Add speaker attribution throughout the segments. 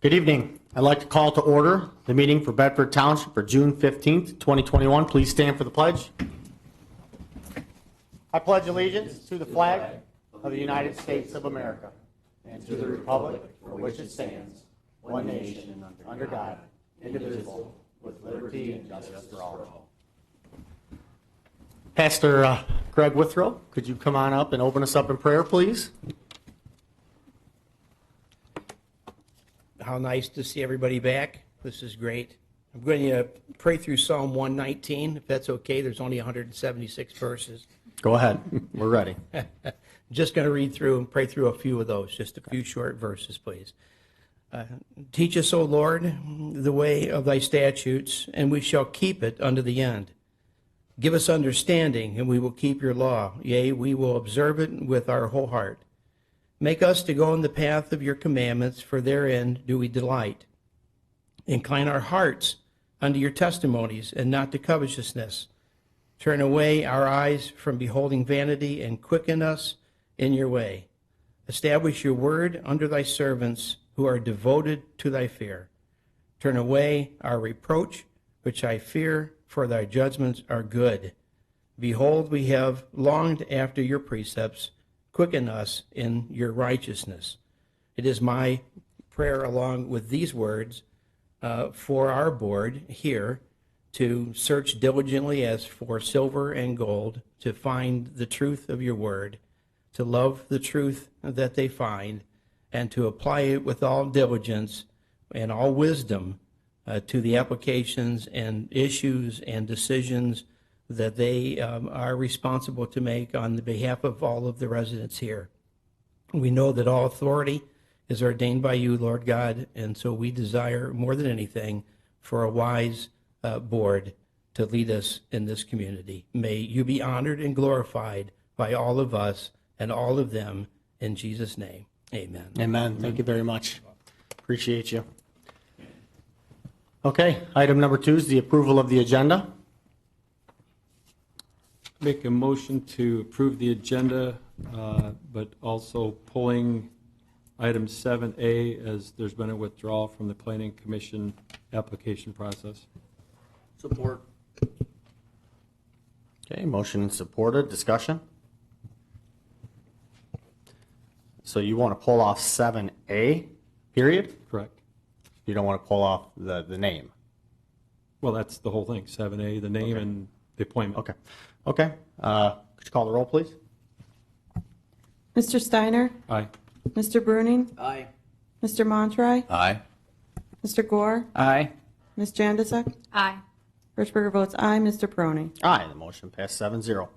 Speaker 1: Good evening. I'd like to call to order the meeting for Bedford Township for June 15th, 2021. Please stand for the pledge. I pledge allegiance to the flag of the United States of America and to the republic for which it stands, one nation, under God, indivisible, with liberty and justice for all. Pastor Greg Withrow, could you come on up and open us up in prayer, please?
Speaker 2: How nice to see everybody back. This is great. I'm going to pray through Psalm 119, if that's okay. There's only 176 verses.
Speaker 1: Go ahead. We're ready.
Speaker 2: Just going to read through and pray through a few of those, just a few short verses, please. Teach us, O Lord, the way of thy statutes, and we shall keep it unto the end. Give us understanding, and we will keep your law. Yea, we will observe it with our whole heart. Make us to go in the path of your commandments, for therein do we delight. Incline our hearts unto your testimonies, and not to covetousness. Turn away our eyes from beholding vanity, and quicken us in your way. Establish your word under thy servants, who are devoted to thy fear. Turn away our reproach, which I fear, for thy judgments are good. Behold, we have longed after your precepts. Quicken us in your righteousness. It is my prayer, along with these words, for our board here to search diligently as for silver and gold, to find the truth of your word, to love the truth that they find, and to apply it with all diligence and all wisdom to the applications and issues and decisions that they are responsible to make on the behalf of all of the residents here. We know that all authority is ordained by you, Lord God, and so we desire more than anything for a wise board to lead us in this community. May you be honored and glorified by all of us and all of them, in Jesus' name. Amen.
Speaker 1: Amen. Thank you very much. Appreciate you. Okay, item number 2 is the approval of the agenda.
Speaker 3: Make a motion to approve the agenda, but also pulling item 7A, as there's been a withdrawal from the Planning Commission application process.
Speaker 1: Support. Okay, motion supported. Discussion? So you want to pull off 7A, period?
Speaker 3: Correct.
Speaker 1: You don't want to pull off the name?
Speaker 3: Well, that's the whole thing, 7A, the name and the appointment.
Speaker 1: Okay. Okay. Could you call the roll, please?
Speaker 4: Mr. Steiner?
Speaker 3: Aye.
Speaker 4: Mr. Bruning?
Speaker 2: Aye.
Speaker 4: Mr. Montroy?
Speaker 5: Aye.
Speaker 4: Mr. Gore?
Speaker 5: Aye.
Speaker 4: Ms. Jandisek?
Speaker 6: Aye.
Speaker 4: Hirschberger votes aye. Mr. Peroni?
Speaker 1: Aye. The motion passed 7-0.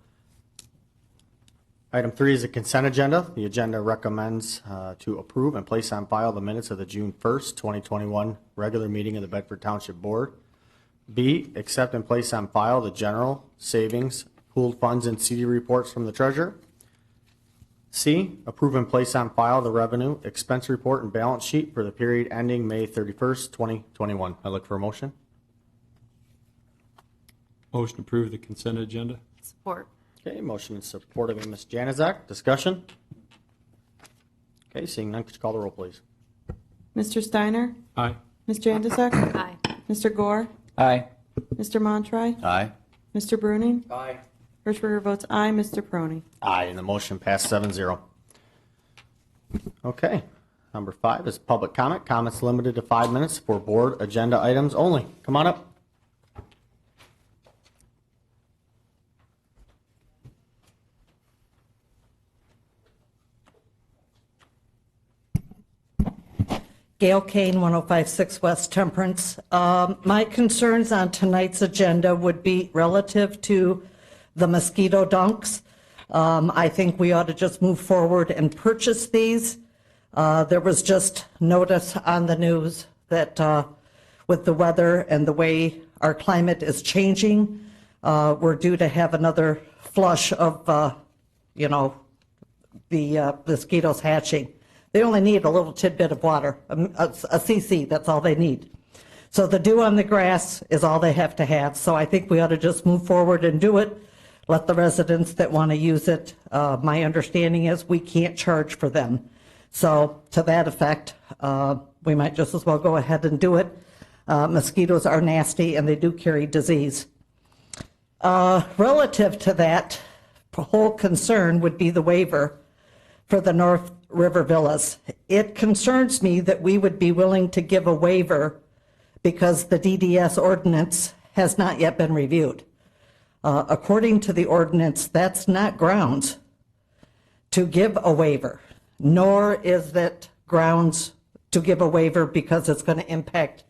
Speaker 1: Item 3 is the consent agenda. The agenda recommends to approve and place on file the minutes of the June 1st, 2021 regular meeting of the Bedford Township Board. B, accept and place on file the general, savings, pooled funds, and CD reports from the treasurer. C, approve and place on file the revenue, expense report, and balance sheet for the period ending May 31st, 2021. I look for a motion.
Speaker 3: Motion to approve the consent agenda.
Speaker 6: Support.
Speaker 1: Okay, motion is supported by Ms. Janizak. Discussion? Okay, seeing none, could you call the roll, please?
Speaker 4: Mr. Steiner?
Speaker 3: Aye.
Speaker 4: Ms. Jandisek?
Speaker 6: Aye.
Speaker 4: Mr. Gore?
Speaker 5: Aye.
Speaker 4: Mr. Montroy?
Speaker 5: Aye.
Speaker 4: Mr. Bruning?
Speaker 2: Aye.
Speaker 4: Hirschberger votes aye. Mr. Peroni?
Speaker 1: Aye, and the motion passed 7-0. Okay, number 5 is public comment. Comments limited to 5 minutes for board agenda items only. Come on up.
Speaker 7: Gail Kane, 1056 West Temperance. My concerns on tonight's agenda would be relative to the mosquito dunks. I think we ought to just move forward and purchase these. There was just notice on the news that with the weather and the way our climate is changing, we're due to have another flush of, the mosquitoes hatching. They only need a little tidbit of water, a cc, that's all they need. So the dew on the grass is all they have to have. So I think we ought to just move forward and do it. Let the residents that want to use it, my understanding is we can't charge for them. So to that effect, we might just as well go ahead and do it. Mosquitoes are nasty and they do carry disease. Relative to that whole concern would be the waiver for the North River Villas. It concerns me that we would be willing to give a waiver because the DDS ordinance has not yet been reviewed. According to the ordinance, that's not grounds to give a waiver, nor is that grounds to give a waiver because it's going to impact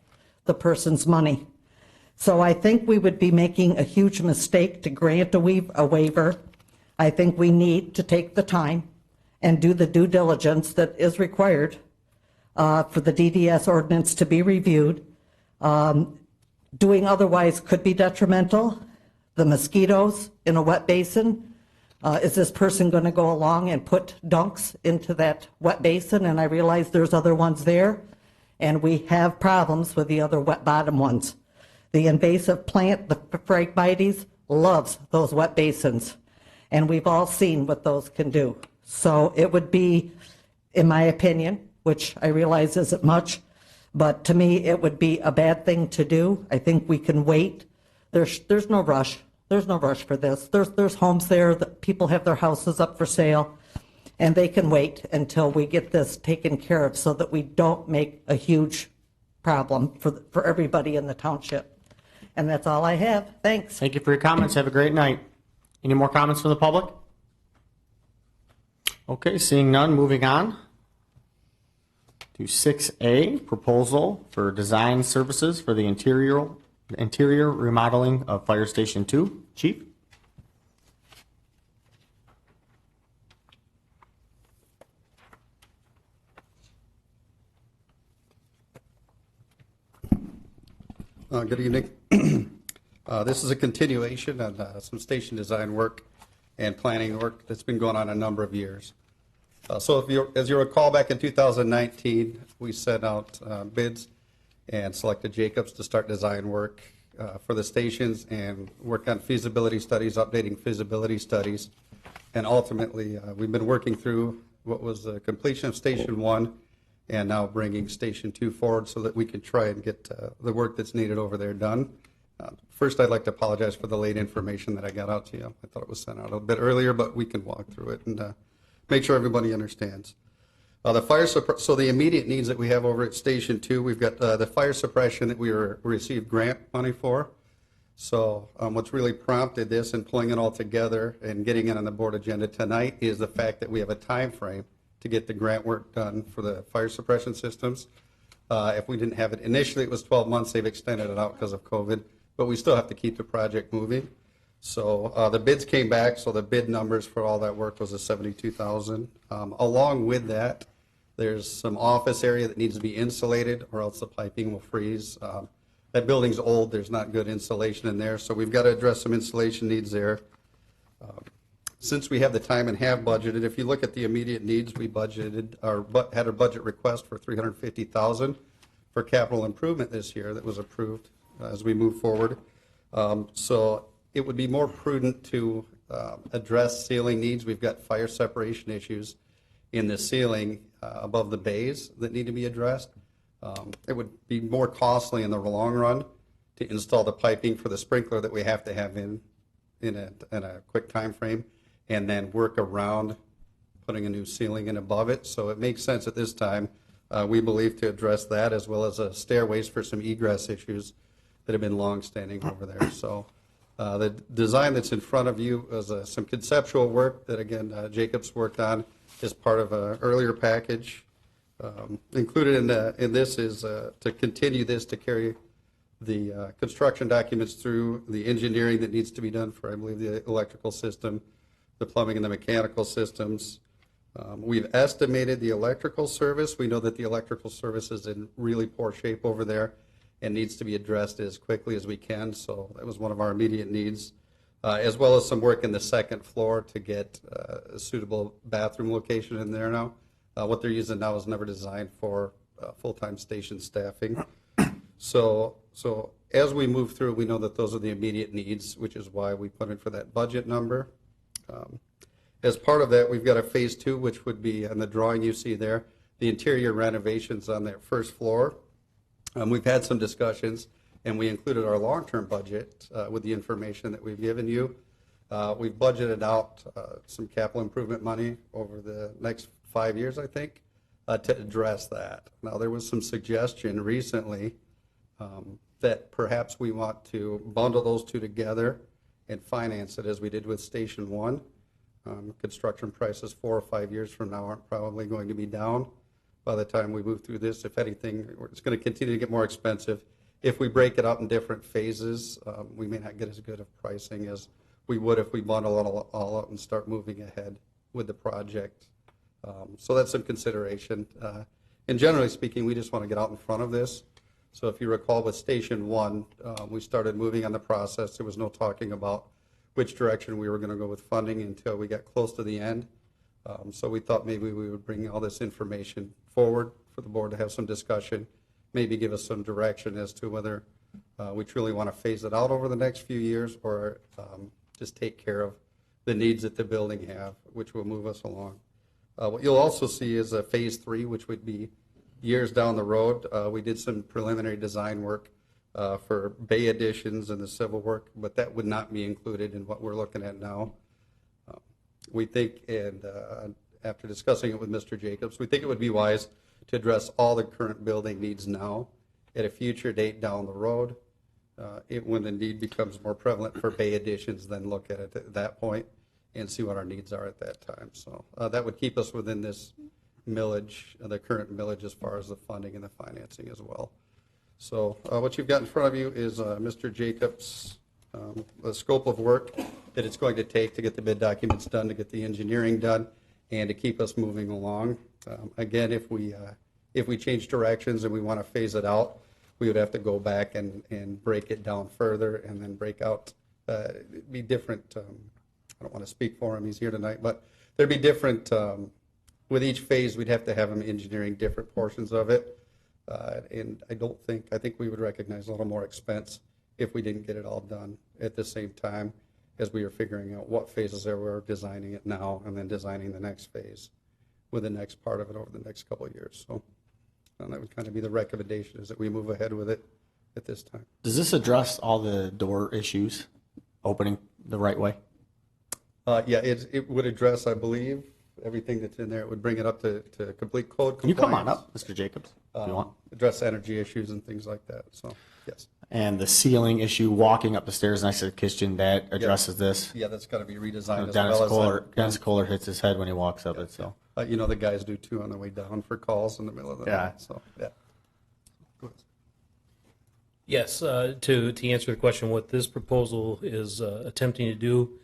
Speaker 7: the person's money. So I think we would be making a huge mistake to grant a waiver. I think we need to take the time and do the due diligence that is required for the DDS ordinance to be reviewed. Doing otherwise could be detrimental. The mosquitoes in a wet basin, is this person going to go along and put dunks into that wet basin? And I realize there's other ones there, and we have problems with the other wet bottom ones. The invasive plant, the Phragmites, loves those wet basins, and we've all seen what those can do. So it would be, in my opinion, which I realize isn't much, but to me it would be a bad thing to do. I think we can wait. There's no rush. There's no rush for this. There's homes there that people have their houses up for sale, and they can wait until we get this taken care of so that we don't make a huge problem for everybody in the township. And that's all I have. Thanks.
Speaker 1: Thank you for your comments. Have a great night. Any more comments from the public? Okay, seeing none, moving on to 6A, proposal for design services for the interior remodeling of Fire Station 2. Chief?
Speaker 5: Good evening. This is a continuation of some station design work and planning work that's been going on a number of years. So as you recall, back in 2019, we sent out bids and selected Jacobs to start design work for the stations and work on feasibility studies, updating feasibility studies. And ultimately, we've been working through what was the completion of Station 1 and now bringing Station 2 forward so that we can try and get the work that's needed over there done. First, I'd like to apologize for the late information that I got out to you. I thought it was sent out a bit earlier, but we can walk through it and make sure everybody understands. So the immediate needs that we have over at Station 2, we've got the fire suppression that we received grant money for. So what's really prompted this and pulling it all together and getting it on the board agenda tonight is the fact that we have a time frame to get the grant work done for the fire suppression systems. If we didn't have it initially, it was 12 months. They've extended it out because of COVID, but we still have to keep the project moving. So the bids came back, so the bid numbers for all that work was a $72,000. Along with that, there's some office area that needs to be insulated or else the piping will freeze. That building's old, there's not good insulation in there, so we've got to address some insulation needs there. Since we have the time and have budgeted, if you look at the immediate needs, we budgeted had a budget request for $350,000 for capital improvement this year that was approved as we move forward. So it would be more prudent to address ceiling needs. We've got fire separation issues in the ceiling above the bays that need to be addressed. It would be more costly in the long run to install the piping for the sprinkler that we have to have in a quick time frame, and then work around putting a new ceiling in above it. So it makes sense at this time, we believe, to address that, as well as stairways for some egress issues that have been long-standing over there. So the design that's in front of you is some conceptual work that, again, Jacobs worked on as part of an earlier package. Included in this is to continue this to carry the construction documents through the engineering that needs to be done for, I believe, the electrical system, the plumbing and the mechanical systems. We've estimated the electrical service. We know that the electrical service is in really poor shape over there and needs to be addressed as quickly as we can. So that was one of our immediate needs, as well as some work in the second floor to get a suitable bathroom location in there now. What they're using now is never designed for full-time station staffing. So as we move through, we know that those are the immediate needs, which is why we put in for that budget number. As part of that, we've got a phase 2, which would be on the drawing you see there. the interior renovations on that first floor. We've had some discussions, and we included our long-term budget with the information that we've given you. We've budgeted out some capital improvement money over the next 5 years, I think, to address that. Now, there was some suggestion recently that perhaps we want to bundle those two together and finance it as we did with Station 1. Construction prices 4 or 5 years from now aren't probably going to be down by the time we move through this. If anything, it's going to continue to get more expensive. If we break it up in different phases, we may not get as good of pricing as we would if we bundle it all up and start moving ahead with the project. So that's some consideration. And generally speaking, we just want to get out in front of this. So if you recall with Station 1, we started moving on the process. There was no talking about which direction we were going to go with funding until we got close to the end. So we thought maybe we would bring all this information forward for the board to have some discussion, maybe give us some direction as to whether we truly want to phase it out over the next few years or just take care of the needs that the building have, which will move us along. What you'll also see is a phase 3, which would be years down the road. We did some preliminary design work for bay additions and the civil work, but that would not be included in what we're looking at now. We think, and after discussing it with Mr. Jacobs, we think it would be wise to address all the current building needs now. At a future date down the road, when the need becomes more prevalent for bay additions, then look at it at that point and see what our needs are at that time. So that would keep us within this millage, the current millage, as far as the funding and the financing as well. So what you've got in front of you is Mr. Jacobs' the scope of work that it's going to take to get the bid documents done, to get the engineering done, and to keep us moving along. Again, if we change directions and we want to phase it out, we would have to go back and break it down further and then break out. It'd be different. I don't want to speak for him. He's here tonight, but there'd be different. With each phase, we'd have to have him engineering different portions of it. And I think we would recognize a little more expense if we didn't get it all done at the same time as we were figuring out what phases there were, designing it now, and then designing the next phase with the next part of it over the next couple of years. So that would kind of be the recommendation, is that we move ahead with it at this time.
Speaker 1: Does this address all the door issues, opening the right way?
Speaker 5: Yeah, it would address, I believe, everything that's in there. It would bring it up to complete code compliance.
Speaker 1: Can you come on up, Mr. Jacobs, if you want?
Speaker 5: Address energy issues and things like that, so, yes.
Speaker 1: And the ceiling issue, walking up the stairs next to the kitchen, that addresses this?
Speaker 5: Yeah, that's got to be redesigned as
Speaker 1: Dennis
Speaker 5: well as...
Speaker 1: Dennis Kohler hits his head when he walks up it, so.
Speaker 5: the guys do too on their way down for calls in the middle of the night, so, yeah. Go ahead.
Speaker 6: Yes, to answer the question, what this proposal is attempting to do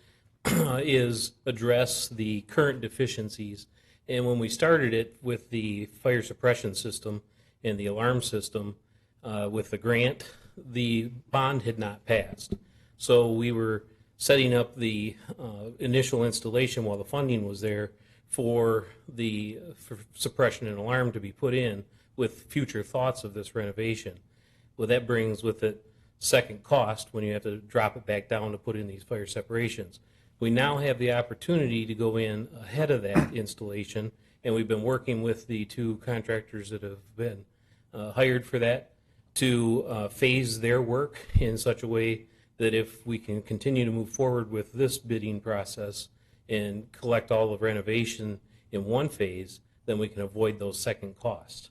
Speaker 6: is address the current deficiencies. And when we started it with the fire suppression system and the alarm system with the grant, the bond had not passed. So we were setting up the initial installation while the funding was there for suppression and alarm to be put in with future thoughts of this renovation. Well, that brings with it second cost when you have to drop it back down to put in these fire separations. We now have the opportunity to go in ahead of that installation, and we've been working with the two contractors that have been hired for that to phase their work in such a way that if we can continue to move forward with this bidding process and collect all of renovation in one phase, then we can avoid those second costs.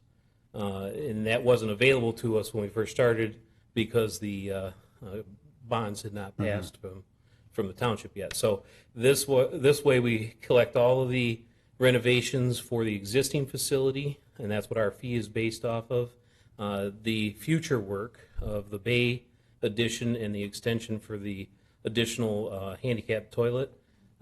Speaker 6: And that wasn't available to us when we first started because the bonds had not passed from the township yet. So this way we collect all of the renovations for the existing facility, and that's what our fee is based off of. The future work of the bay addition and the extension for the additional handicap toilet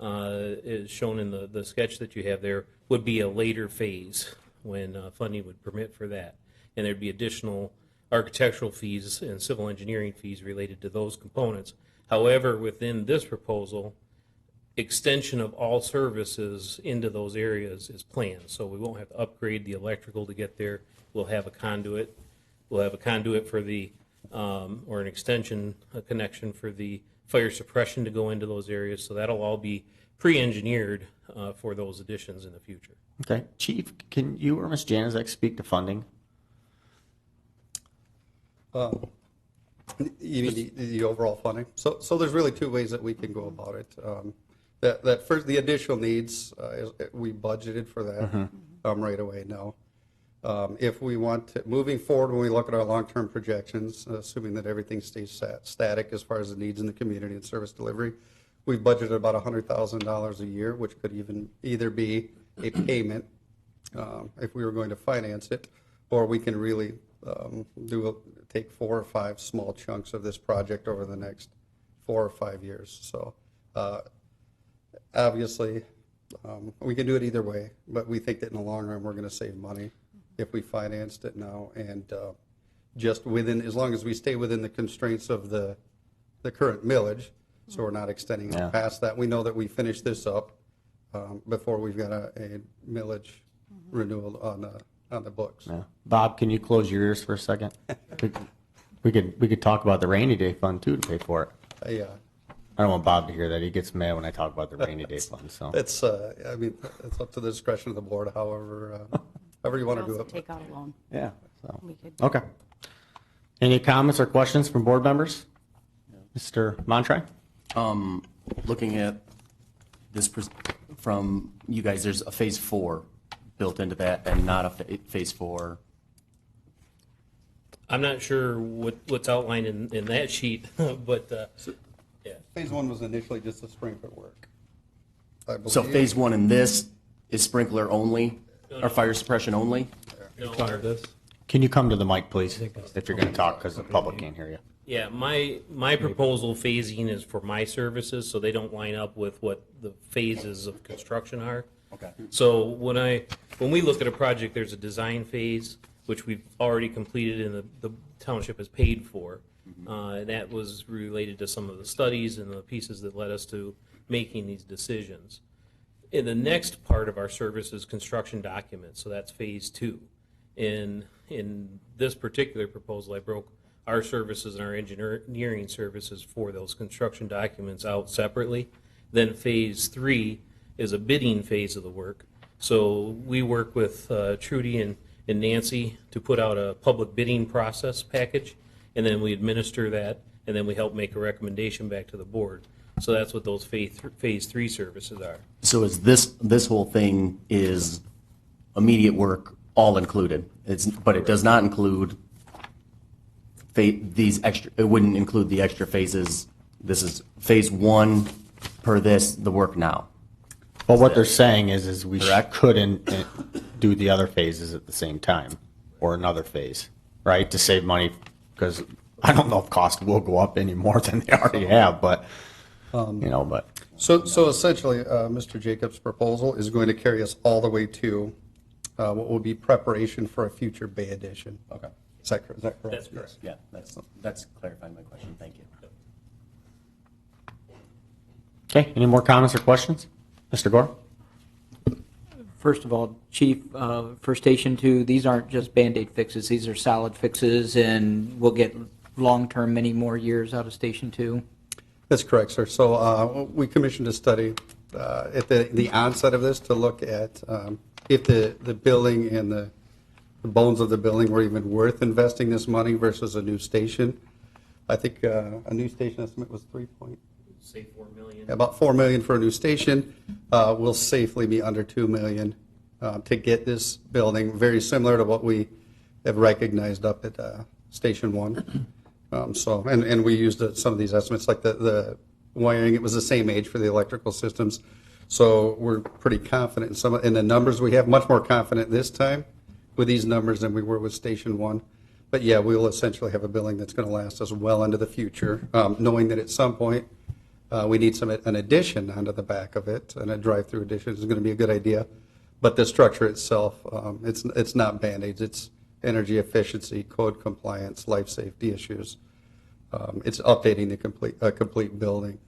Speaker 6: is shown in the sketch that you have there, would be a later phase when funding would permit for that. And there'd be additional architectural fees and civil engineering fees related to those components. However, within this proposal, extension of all services into those areas is planned. So we won't have to upgrade the electrical to get there. We'll have a conduit. We'll have a conduit for the, or an extension connection for the fire suppression to go into those areas. So that'll all be pre-engineered for those additions in the future.
Speaker 1: Okay. Chief, can you or Ms. Januzak speak to funding?
Speaker 5: You mean the overall funding? So there's really two ways that we can go about it. That first, the additional needs, we budgeted for that right away now. If we want to, moving forward, when we look at our long-term projections, assuming that everything stays static as far as the needs in the community and service delivery, we've budgeted about $100,000 a year, which could either be a payment if we were going to finance it, or we can really take 4 or 5 small chunks of this project over the next 4 or 5 years. So obviously, we can do it either way, but we think that in the long run, we're going to save money if we financed it now, and just within, as long as we stay within the constraints of the current millage, so we're not extending
Speaker 1: Yeah.
Speaker 5: past that. We know that we finish this up before we've got a millage renewal on the books.
Speaker 1: Yeah. Bob, can you close your ears for a second? We could talk about the rainy day fund too to pay for it.
Speaker 5: Yeah,
Speaker 1: I don't want Bob to hear that. He gets mad when I talk about the rainy day fund, so.
Speaker 5: it's I mean, it's up to the discretion of the board, however you want to do
Speaker 8: Also
Speaker 5: it.
Speaker 8: take out a loan.
Speaker 1: Yeah, so,
Speaker 8: We could.
Speaker 1: okay. Any comments or questions from board members? Mr. Montray?
Speaker 9: Looking at this from you guys, there's a phase 4 built into that and not a phase 4.
Speaker 6: I'm not sure what's outlined in that sheet, but yeah.
Speaker 5: Phase 1 was initially just the sprinkler work, I believe.
Speaker 9: So phase 1 in this is sprinkler only, or fire suppression only?
Speaker 6: No,
Speaker 3: Part of this.
Speaker 1: Can you come to the mic, please, if you're going to talk, because the public can't hear you.
Speaker 6: Yeah, my proposal phasing is for my services, so they don't line up with what the phases of construction are.
Speaker 9: Okay.
Speaker 6: So when we look at a project, there's a design phase, which we've already completed and the township has paid for. That was related to some of the studies and the pieces that led us to making these decisions. In the next part of our service is construction documents, so that's phase 2. In this particular proposal, I broke our services and our engineering services for those construction documents out separately. Then phase 3 is a bidding phase of the work. So we work with Trudy and Nancy to put out a public bidding process package, and then we administer that, and then we help make a recommendation back to the board. So that's what those phase 3 services are.
Speaker 9: So is this whole thing is immediate work, all included? But it does not include these extra, it wouldn't include the extra phases. This is phase 1 per the work now.
Speaker 1: Well, what they're saying is we
Speaker 9: Correct.
Speaker 1: couldn't do the other phases at the same time, or another phase, right, to save money, because I don't know if costs will go up any more than they already have, but, but.
Speaker 5: So essentially, Mr. Jacobs' proposal is going to carry us all the way to what will be preparation for a future bay addition.
Speaker 9: Okay.
Speaker 5: Is that correct?
Speaker 6: That's correct.
Speaker 9: Yeah, that's clarifying my question. Thank you.
Speaker 1: Okay, any more comments or questions? Mr. Gore?
Speaker 10: First of all, Chief, for Station 2, these aren't just Band-Aid fixes. These are solid fixes, and we'll get long-term, many more years out of Station 2.
Speaker 5: That's correct, sir. So we commissioned a study at the onset of this to look at if the building and the bones of the building were even worth investing this money versus a new station. I think a new station estimate was
Speaker 6: Say 4 million.
Speaker 5: about $4 million for a new station. Will safely be under $2 million to get this building, very similar to what we have recognized up at Station 1. And we used some of these estimates, like the wiring, it was the same age for the electrical systems. So we're pretty confident in the numbers we have, much more confident this time with these numbers than we were with Station 1. But yeah, we will essentially have a building that's going to last us well into the future, knowing that at some point we need an addition onto the back of it, and a drive-through addition is going to be a good idea. But the structure itself, it's not Band-Aids. It's energy efficiency, code compliance, life safety issues. It's updating the complete building.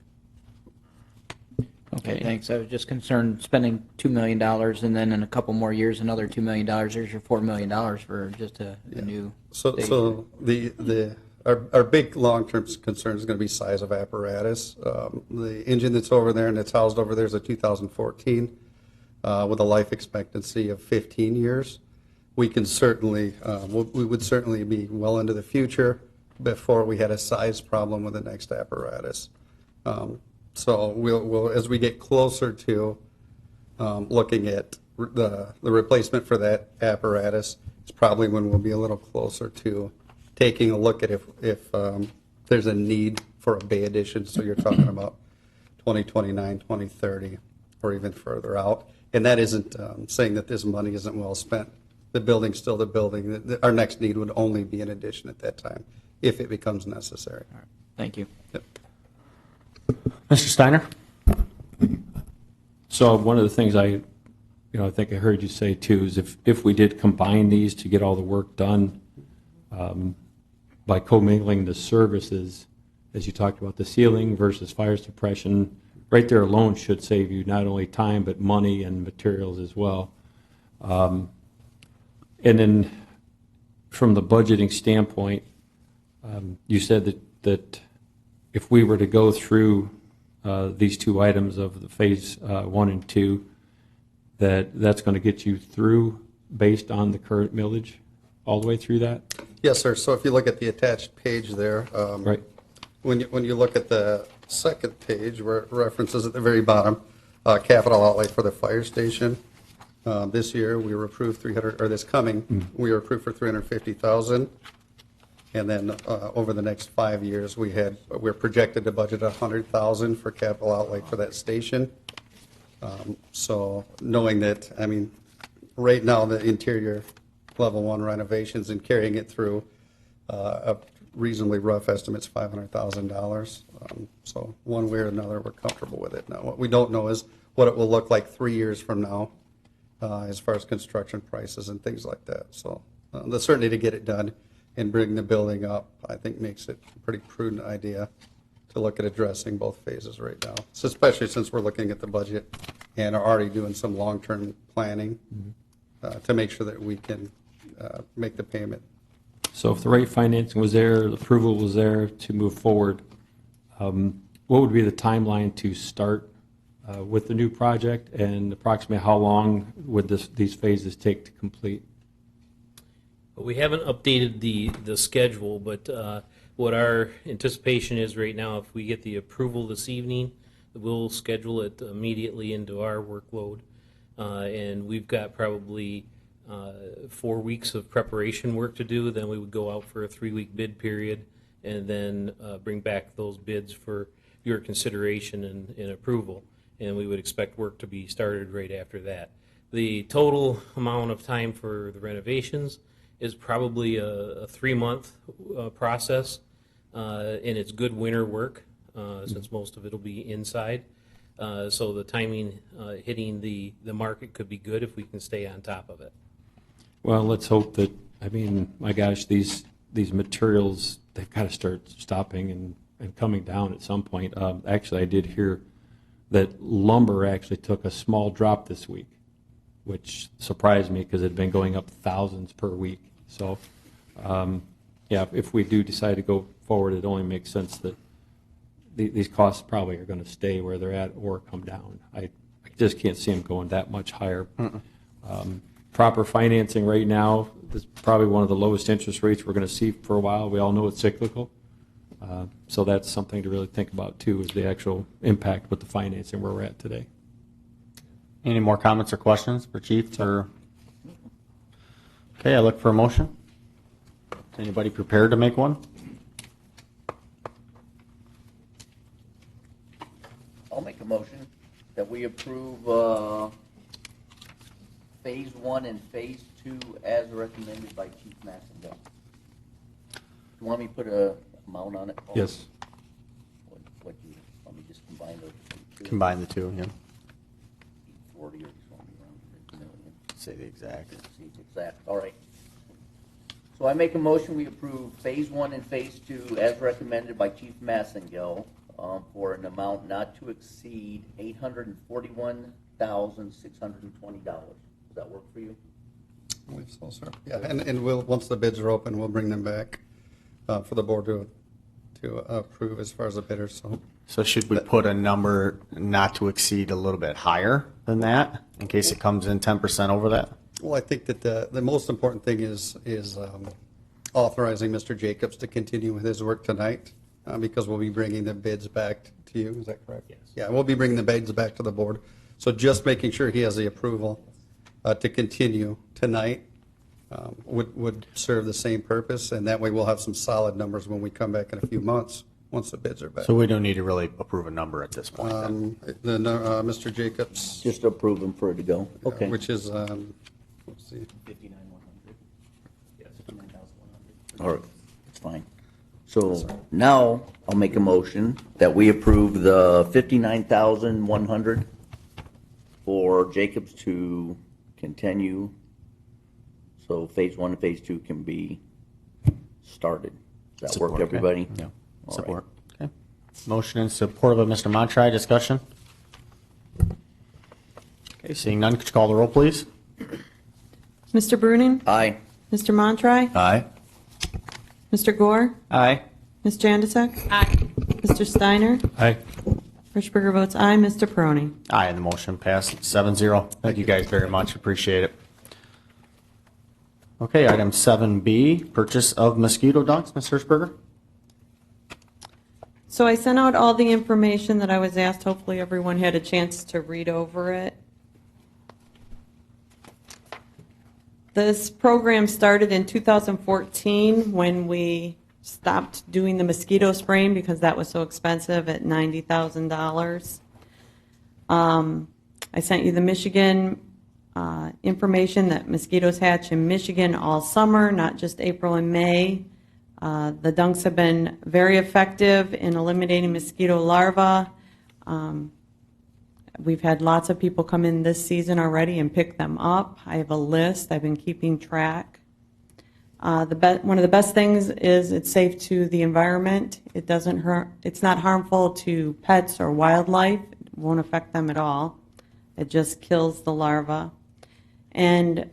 Speaker 10: Okay, thanks. I was just concerned spending $2 million, and then in a couple more years, another $2 million. There's your $4 million for just a new
Speaker 5: So
Speaker 10: station.
Speaker 5: the our big long-term concern is going to be size of apparatus. The engine that's over there and that's housed over there is a 2014 with a life expectancy of 15 years. We can certainly, we would certainly be well into the future before we had a size problem with the next apparatus. So we'll as we get closer to looking at the replacement for that apparatus, it's probably when we'll be a little closer to taking a look at if there's a need for a bay addition. So you're talking about 2029, 2030, or even further out. And that isn't saying that this money isn't well spent. The building's still the building. Our next need would only be an addition at that time, if it becomes necessary.
Speaker 10: All right. Thank you.
Speaker 5: Yep.
Speaker 1: Mr. Steiner?
Speaker 3: So one of the things I think I heard you say too is if we did combine these to get all the work done by commingling the services, as you talked about the ceiling versus fire suppression, right there alone should save you not only time but money and materials as well. And then from the budgeting standpoint, you said that if we were to go through these two items of the phase 1 and 2, that's going to get you through based on the current millage all the way through that?
Speaker 5: Yes, sir. So if you look at the attached page there,
Speaker 3: Right.
Speaker 5: when you look at the second page where it references at the very bottom, capital outlay for the fire station. This year we were approved this coming, we were approved for $350,000. And then over the next 5 years, we're projected to budget $100,000 for capital outlay for that station. So knowing that, I mean, right now the interior level 1 renovations and carrying it through a reasonably rough estimate's $500,000. So one way or another, we're comfortable with it. Now, what we don't know is what it will look like 3 years from now as far as construction prices and things like that. So the certainty to get it done and bring the building up, I think, makes it a pretty prudent idea to look at addressing both phases right now. So especially since we're looking at the budget and are already doing some long-term planning to make sure that we can make the payment.
Speaker 3: So if the right financing was there, the approval was there to move forward, what would be the timeline to start with the new project, and approximately how long would these phases take to complete?
Speaker 6: We haven't updated the schedule, but what our anticipation is right now, if we get the approval this evening, we'll schedule it immediately into our workload. And we've got probably 4 weeks of preparation work to do. Then we would go out for a 3-week bid period and then bring back those bids for your consideration and approval. And we would expect work to be started right after that. The total amount of time for the renovations is probably a 3-month process, and it's good winter work since most of it will be inside. So the timing hitting the market could be good if we can stay on top of it.
Speaker 3: Well, let's hope that, I mean, my gosh, these materials, they've got to start stopping and coming down at some point. Actually, I did hear that lumber actually took a small drop this week, which surprised me because it had been going up thousands per week. So, yeah, if we do decide to go forward, it only makes sense that these costs probably are going to stay where they're at or come down. I just can't see them going that much higher. Proper financing right now is probably one of the lowest interest rates we're going to see for a while. We all know it's cyclical. So that's something to really think about, too, is the actual impact with the financing where we're at today.
Speaker 1: Any more comments or questions for Chief? Or okay, I look for a motion. Is anybody prepared to make one?
Speaker 8: I'll make a motion that we approve Phase 1 and Phase 2 as recommended by Chief Massendale. You want me to put a amount on it?
Speaker 3: Yes.
Speaker 8: What you want me to just combine those two?
Speaker 1: Combine the two, yeah.
Speaker 8: 40 or just want me around million?
Speaker 1: Say the exact.
Speaker 8: See, it's exact. All right. So I make a motion we approve Phase 1 and Phase 2 as recommended by Chief Massengale for an amount not to exceed $841,620. Does that work for you?
Speaker 5: I believe so, sir. Yeah, and we'll, once the bids are open, we'll bring them back for the board to approve as far as the bidders, so.
Speaker 1: So should we put a number not to exceed a little bit higher than that, in case it comes in 10% over that?
Speaker 5: Well, I think that the most important thing is authorizing Mr. Jacobs to continue with his work tonight, because we'll be bringing the bids back to you, is that correct? Yes. Yeah, we'll be bringing the bids back to the board. So just making sure he has the approval to continue tonight would serve the same purpose, and that way we'll have some solid numbers when we come back in a few months, once the bids are back.
Speaker 1: So we don't need to really approve a number at this point then?
Speaker 5: Mr. Jacobs,
Speaker 8: Just approve him for it to go. Okay.
Speaker 5: which is, let's see,
Speaker 9: 59,100. Yes. 59,100.
Speaker 8: All right, it's fine. So now I'll make a motion that we approve the 59,100 for Jacobs to continue, so phase 1 and phase 2 can be started. Does that work,
Speaker 9: Support, okay.
Speaker 8: everybody?
Speaker 9: Yeah.
Speaker 8: All right.
Speaker 9: Support.
Speaker 1: Okay. Motion and support by Mr. Montry. Discussion? Okay, seeing none, could you call the roll, please?
Speaker 4: Mr. Bruning?
Speaker 8: Aye.
Speaker 4: Mr. Montry?
Speaker 9: Aye.
Speaker 4: Mr. Gore?
Speaker 10: Aye.
Speaker 4: Ms. Jandisek? Aye. Mr. Steiner?
Speaker 3: Aye.
Speaker 4: Richburger votes aye. Mr. Peroni?
Speaker 1: Aye, and the motion passed 7-0. Thank you guys very much, appreciate it. Okay, item 7B, purchase of mosquito dunks, Ms. Hirschberger?
Speaker 4: So I sent out all the information that I was asked. Hopefully everyone had a chance to read over it. This program started in 2014 when we stopped doing the mosquito spraying because that was so expensive at $90,000. I sent you the Michigan information that mosquitoes hatch in Michigan all summer, not just April and May. The dunks have been very effective in eliminating mosquito larvae. We've had lots of people come in this season already and pick them up. I have a list. I've been keeping track. One of the best things is it's safe to the environment. It doesn't hurt. It's not harmful to pets or wildlife. It won't affect them at all. It just kills the larva. And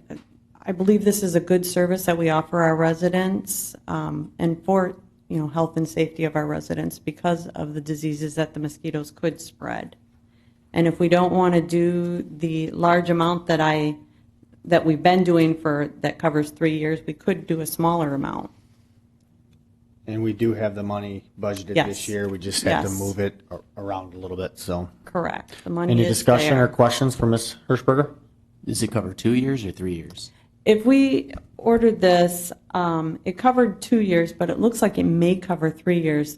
Speaker 4: I believe this is a good service that we offer our residents, and for health and safety of our residents because of the diseases that the mosquitoes could spread. And if we don't want to do the large amount that we've been doing that covers 3 years, we could do a smaller amount.
Speaker 1: And we do have the money budgeted
Speaker 4: Yes.
Speaker 1: this year, we just had to
Speaker 4: Yes.
Speaker 1: move it around a little bit, so.
Speaker 4: Correct. The money
Speaker 1: Any
Speaker 4: is
Speaker 1: discussion
Speaker 4: there.
Speaker 1: or questions for Ms. Hirschberger?
Speaker 9: Does it cover 2 years or 3 years?
Speaker 4: If we ordered this, it covered 2 years, but it looks like it may cover 3 years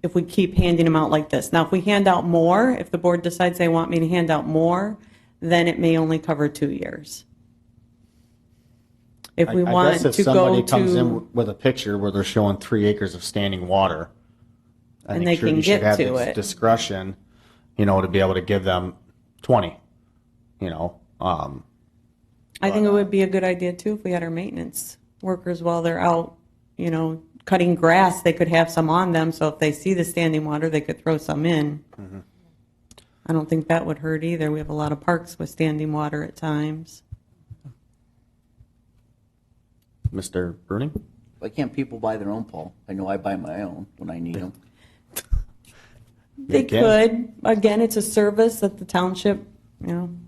Speaker 4: if we keep handing them out like this. Now, if we hand out more, if the board decides they want me to hand out more, then it may only cover 2 years. If we
Speaker 1: I
Speaker 4: want
Speaker 1: guess if
Speaker 4: to go
Speaker 1: somebody comes in
Speaker 4: to,
Speaker 1: with a picture where they're showing 3 acres of standing water, I
Speaker 4: And
Speaker 1: think
Speaker 4: they
Speaker 1: sure
Speaker 4: can
Speaker 1: you should
Speaker 4: get
Speaker 1: have
Speaker 4: to
Speaker 1: the
Speaker 4: it.
Speaker 1: discretion, to be able to give them 20,
Speaker 4: I think it would be a good idea too if we had our maintenance workers while they're out, cutting grass, they could have some on them, so if they see the standing water, they could throw some in.
Speaker 1: Mm-hmm.
Speaker 4: I don't think that would hurt either. We have a lot of parks with standing water at times.
Speaker 1: Mr. Bruning?
Speaker 8: Why can't people buy their own, Paul? I know I buy my own when I need them.
Speaker 4: They
Speaker 1: can.
Speaker 4: could. Again, it's a service that the township,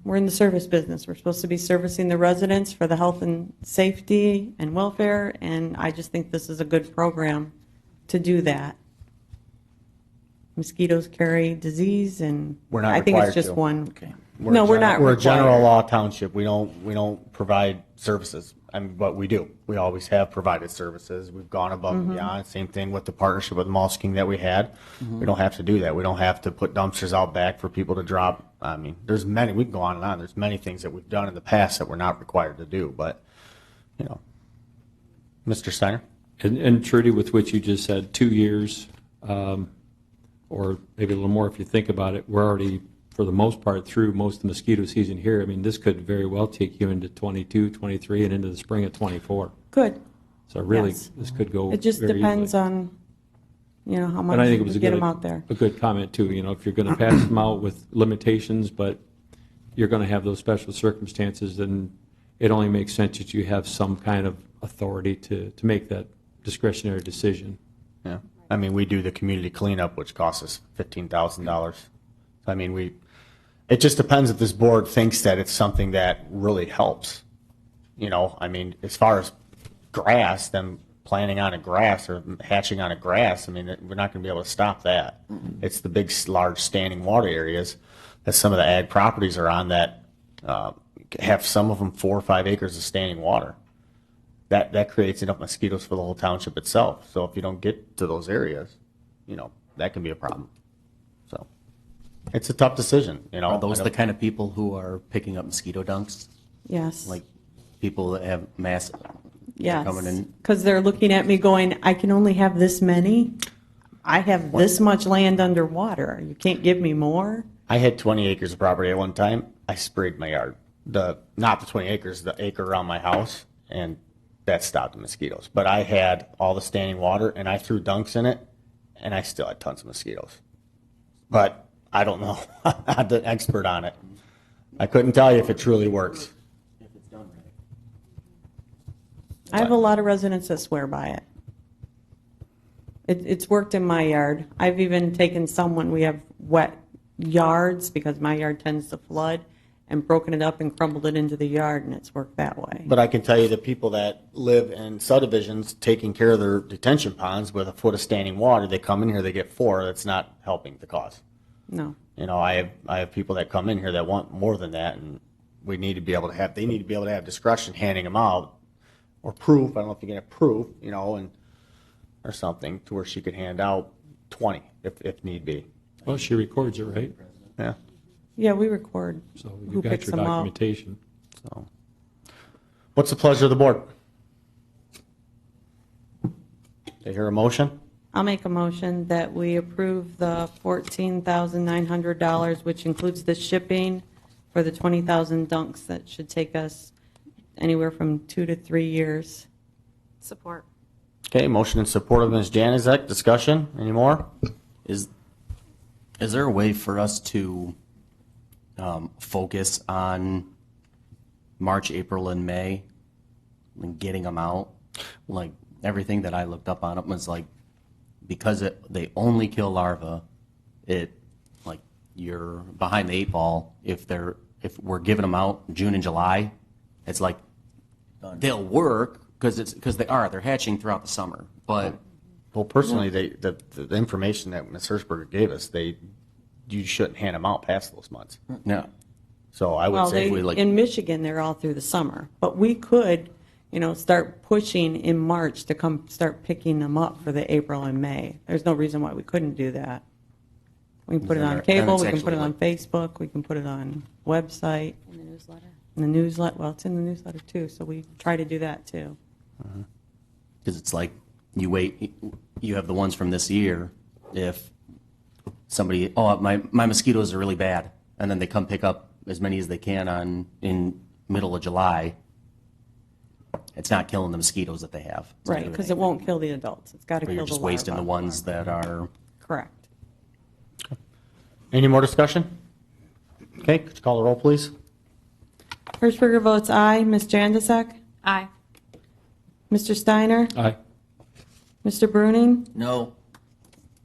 Speaker 4: we're in the service business. We're supposed to be servicing the residents for the health and safety and welfare, and I just think this is a good program to do that. Mosquitoes carry disease, and
Speaker 1: We're not
Speaker 4: I think it's
Speaker 1: required
Speaker 4: just
Speaker 1: to.
Speaker 4: one.
Speaker 8: Okay.
Speaker 4: No, we're not
Speaker 1: We're a general
Speaker 4: required.
Speaker 1: law township. We don't provide services, but we do. We always have provided services. We've gone above
Speaker 4: Mm-hmm.
Speaker 1: and beyond. Same thing with the partnership with Mosquito that we had. We don't have to do that. We don't have to put dumpsters out back for people to drop. I mean, there's many, we can go on and on. There's many things that we've done in the past that we're not required to do, but, Mr. Steiner?
Speaker 3: And Trudy, with what you just said, 2 years, or maybe a little more if you think about it, we're already, for the most part, through most of the mosquito season here. I mean, this could very well take you into 22, 23, and into the spring of 24.
Speaker 4: Good.
Speaker 3: So really,
Speaker 4: Yes.
Speaker 3: this could go
Speaker 4: It just
Speaker 3: very
Speaker 4: depends
Speaker 3: easily.
Speaker 4: on, how much
Speaker 3: And I think it
Speaker 4: we
Speaker 3: was a
Speaker 4: get
Speaker 3: good,
Speaker 4: them out there.
Speaker 3: a good comment too. If you're going to pass them out with limitations, but you're going to have those special circumstances, then it only makes sense that you have some kind of authority to make that discretionary decision.
Speaker 1: Yeah. I mean, we do the community cleanup, which costs us $15,000. I mean, it just depends if this board thinks that it's something that really helps. You know, I mean, as far as grass, them planting on a grass or hatching on a grass, I mean, we're not going to be able to stop that. It's the big, large standing water areas that some of the ag properties are on that have some of them 4 or 5 acres of standing water. That creates enough mosquitoes for the whole township itself. So if you don't get to those areas, you know, that can be a problem. So it's a tough decision, you know.
Speaker 9: Are those the kind of people who are picking up mosquito dunks?
Speaker 4: Yes.
Speaker 9: Like people that have mass
Speaker 4: Yes,
Speaker 9: coming in?
Speaker 4: because they're looking at me going, I can only have this many. I have this much land underwater. You can't give me more?
Speaker 1: I had 20 acres of property at one time. I sprayed my yard. Not the 20 acres, the acre around my house, and that stopped the mosquitoes. But I had all the standing water, and I threw dunks in it, and I still had tons of mosquitoes. But I don't know. I'm not the expert on it. I couldn't tell you if it truly works.
Speaker 9: If it's done right.
Speaker 4: I have a lot of residents that swear by it. It's worked in my yard. I've even taken some when we have wet yards, because my yard tends to flood, and broken it up and crumbled it into the yard, and it's worked that way.
Speaker 1: But I can tell you the people that live in subdivisions taking care of their detention ponds with a foot of standing water, they come in here, they get 4. That's not helping the cause.
Speaker 4: No.
Speaker 1: You know, I have people that come in here that want more than that, and they need to be able to have discretion handing them out, or proof. I don't know if you can have proof, you know, or something to where she could hand out 20 if need be.
Speaker 3: Well, she records it, right?
Speaker 1: Yeah.
Speaker 4: Yeah, we record
Speaker 3: So
Speaker 4: who
Speaker 3: you've got
Speaker 4: picks
Speaker 3: your
Speaker 4: them up.
Speaker 3: documentation.
Speaker 1: So, what's the pleasure of the board? They hear a motion?
Speaker 4: I'll make a motion that we approve the $14,900, which includes the shipping for the 20,000 dunks that should take us anywhere from 2 to 3 years.
Speaker 11: Support.
Speaker 1: Okay, motion in support of Ms. Janizek. Discussion? Any more?
Speaker 9: Is there a way for us to focus on March, April, and May and getting them out? Like, everything that I looked up on it was like, because they only kill larvae, you're behind the 8 ball. If we're giving them out June and July, it's like they'll work because they're hatching throughout the summer. But
Speaker 1: Well, personally, the information that Ms. Hirschberger gave us, you shouldn't hand them out past those months.
Speaker 9: yeah,
Speaker 1: So I would
Speaker 4: Well,
Speaker 1: say,
Speaker 4: in Michigan, they're all through the summer, but we could, start pushing in March to come start picking them up for the April and May. There's no reason why we couldn't do that. We can put it on
Speaker 9: And
Speaker 4: cable,
Speaker 9: it's
Speaker 4: we can put it on
Speaker 9: actually
Speaker 4: Facebook, we can put it on website,
Speaker 11: In the newsletter.
Speaker 4: in the newsletter. Well, it's in the newsletter too, so we try to do that too.
Speaker 9: because it's like you wait, you have the ones from this year. If somebody, my mosquitoes are really bad, and then they come pick up as many as they can in middle of July, it's not killing the mosquitoes that they have. It's not
Speaker 4: Right,
Speaker 9: doing
Speaker 4: because it
Speaker 9: anything.
Speaker 4: won't kill the adults. It's got to
Speaker 9: Or
Speaker 4: kill
Speaker 9: you're
Speaker 4: the
Speaker 9: just wasting the
Speaker 4: larvae.
Speaker 9: ones that are.
Speaker 4: Correct.
Speaker 1: any more discussion? Okay, could you call the roll, please?
Speaker 4: Hirschberger votes aye. Ms. Janusik?
Speaker 11: Aye.
Speaker 4: Mr. Steiner?
Speaker 3: Aye.
Speaker 4: Mr. Bruning?
Speaker 8: No.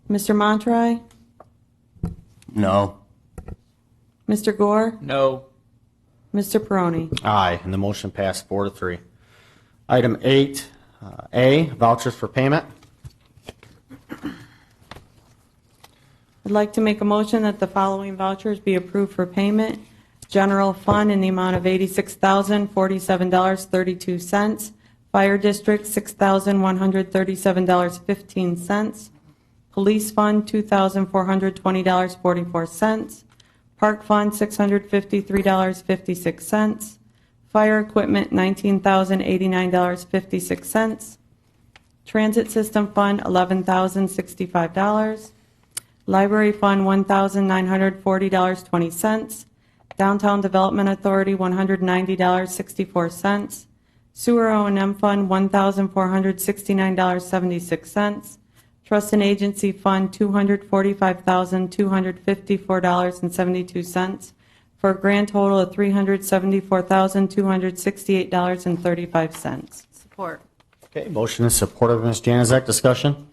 Speaker 4: Mr. Montry?
Speaker 9: No.
Speaker 4: Mr. Gore?
Speaker 10: No.
Speaker 4: Mr. Peroni?
Speaker 1: Aye, and the motion passed 4-3. Item 8A, vouchers for payment.
Speaker 4: I'd like to make a motion that the following vouchers be approved for payment. General Fund in the amount of $86,047.32. Fire District, $6,137.15. Police Fund, $2,420.44. Park Fund, $653.56. Fire Equipment, $19,089.56. Transit System Fund, $11,065. Library Fund, $1,940.20. Downtown Development Authority, $190.64. Sewer O&M Fund, $1,469.76. Trust and Agency Fund, $245,254.72, for a grand total of $374,268.35.
Speaker 11: Support.
Speaker 1: Okay, motion is supported by Ms. Janaszek. Discussion?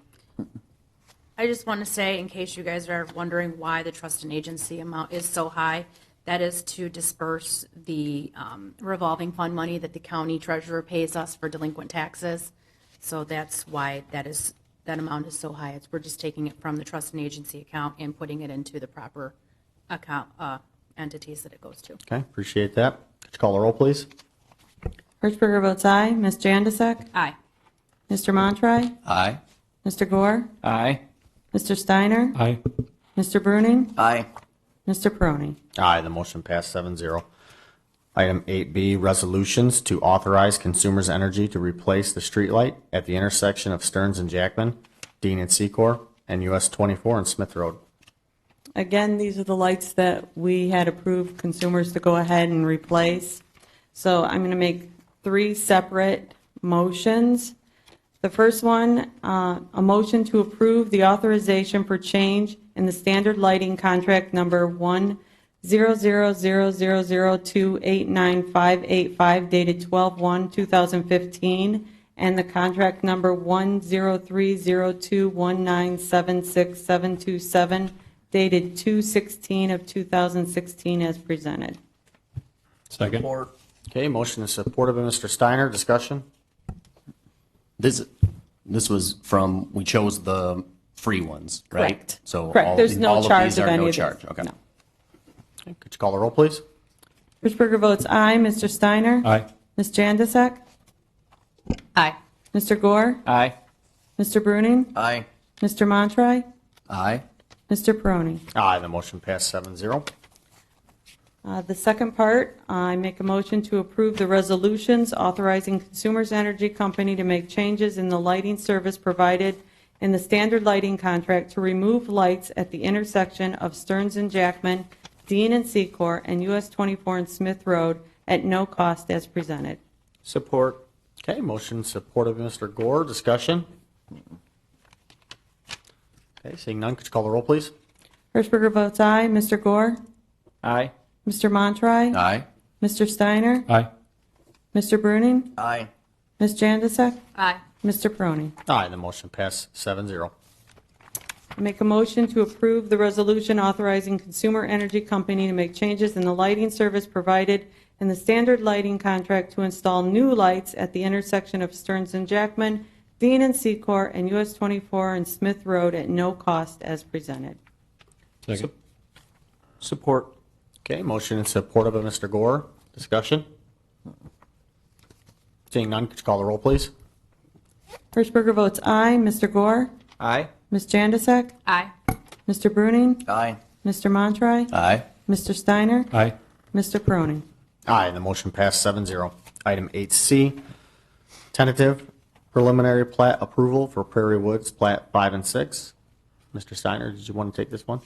Speaker 11: I just want to say, in case you guys are wondering why the trust and agency amount is so high, that is to disperse the revolving fund money that the county treasurer pays us for delinquent taxes. So that's why that amount is so high. We're just taking it from the trust and agency account and putting it into the proper account entities that it goes to.
Speaker 1: Okay, appreciate that. Could you call the roll, please?
Speaker 4: Hertzberger votes aye. Ms. Janaszek?
Speaker 11: Aye.
Speaker 4: Mr. Montry?
Speaker 9: Aye.
Speaker 4: Mr. Gore?
Speaker 10: Aye.
Speaker 4: Mr. Steiner?
Speaker 3: Aye.
Speaker 4: Mr. Bruning?
Speaker 8: Aye.
Speaker 4: Mr. Peroni?
Speaker 1: Aye, the motion passed 7-0. Item 8B, resolutions to authorize Consumers Energy to replace the streetlight at the intersection of Stearns and Jackman, Dean and Secor, and US 24 and Smith Road.
Speaker 4: Again, these are the lights that we had approved consumers to go ahead and replace. So I'm going to make 3 separate motions. The first one, a motion to approve the authorization for change in the standard lighting contract number 10000028955 dated 12/1/2015, and the contract number 1030219767727 dated 2/16/2016 as presented.
Speaker 3: Second.
Speaker 8: Support.
Speaker 1: Okay, motion is supported by Mr. Steiner. Discussion?
Speaker 9: This was from, we chose the free ones, right?
Speaker 4: Correct.
Speaker 9: So
Speaker 4: Correct.
Speaker 9: all-
Speaker 4: There's no
Speaker 9: all of
Speaker 4: charge
Speaker 9: these
Speaker 4: of
Speaker 9: are
Speaker 4: any
Speaker 9: no
Speaker 4: of this.
Speaker 9: charge. Okay.
Speaker 4: No.
Speaker 1: Okay, could you call the roll, please?
Speaker 4: Hertzberger votes aye. Mr. Steiner?
Speaker 3: Aye.
Speaker 4: Ms. Janaszek?
Speaker 11: Aye.
Speaker 4: Mr. Gore?
Speaker 10: Aye.
Speaker 4: Mr. Bruning?
Speaker 8: Aye.
Speaker 4: Mr. Montry?
Speaker 9: Aye.
Speaker 4: Mr. Peroni?
Speaker 1: Aye, the motion passed 7-0.
Speaker 4: The second part, I make a motion to approve the resolutions authorizing Consumers Energy Company to make changes in the lighting service provided in the standard lighting contract to remove lights at the intersection of Stearns and Jackman, Dean and Secor, and US 24 and Smith Road at no cost as presented.
Speaker 10: Support.
Speaker 1: Okay, motion supported by Mr. Gore. Discussion? Okay, seeing none, could you call the roll, please?
Speaker 4: Hertzberger votes aye. Mr. Gore?
Speaker 10: Aye.
Speaker 4: Mr. Montry?
Speaker 9: Aye.
Speaker 4: Mr. Steiner?
Speaker 3: Aye.
Speaker 4: Mr. Bruning?
Speaker 8: Aye.
Speaker 4: Ms. Janaszek?
Speaker 11: Aye.
Speaker 4: Mr. Peroni?
Speaker 1: Aye, the motion passed 7-0.
Speaker 4: I make a motion to approve the resolution authorizing Consumer Energy Company to make changes in the lighting service provided in the standard lighting contract to install new lights at the intersection of Stearns and Jackman, Dean and Secor, and US 24 and Smith Road at no cost as presented.
Speaker 3: Second.
Speaker 10: Support.
Speaker 1: Okay, motion is supported by Mr. Gore. Discussion? Seeing none, could you call the roll, please?
Speaker 4: Hertzberger votes aye. Mr. Gore?
Speaker 10: Aye.
Speaker 4: Ms. Janaszek?
Speaker 11: Aye.
Speaker 4: Mr. Bruning?
Speaker 8: Aye.
Speaker 4: Mr. Montry?
Speaker 9: Aye.
Speaker 4: Mr. Steiner?
Speaker 3: Aye.
Speaker 4: Mr. Peroni?
Speaker 1: Aye, the motion passed 7-0. Item 8C, tentative preliminary plat approval for Prairie Woods Plat 5 and 6. Mr. Steiner, did you want to take this one?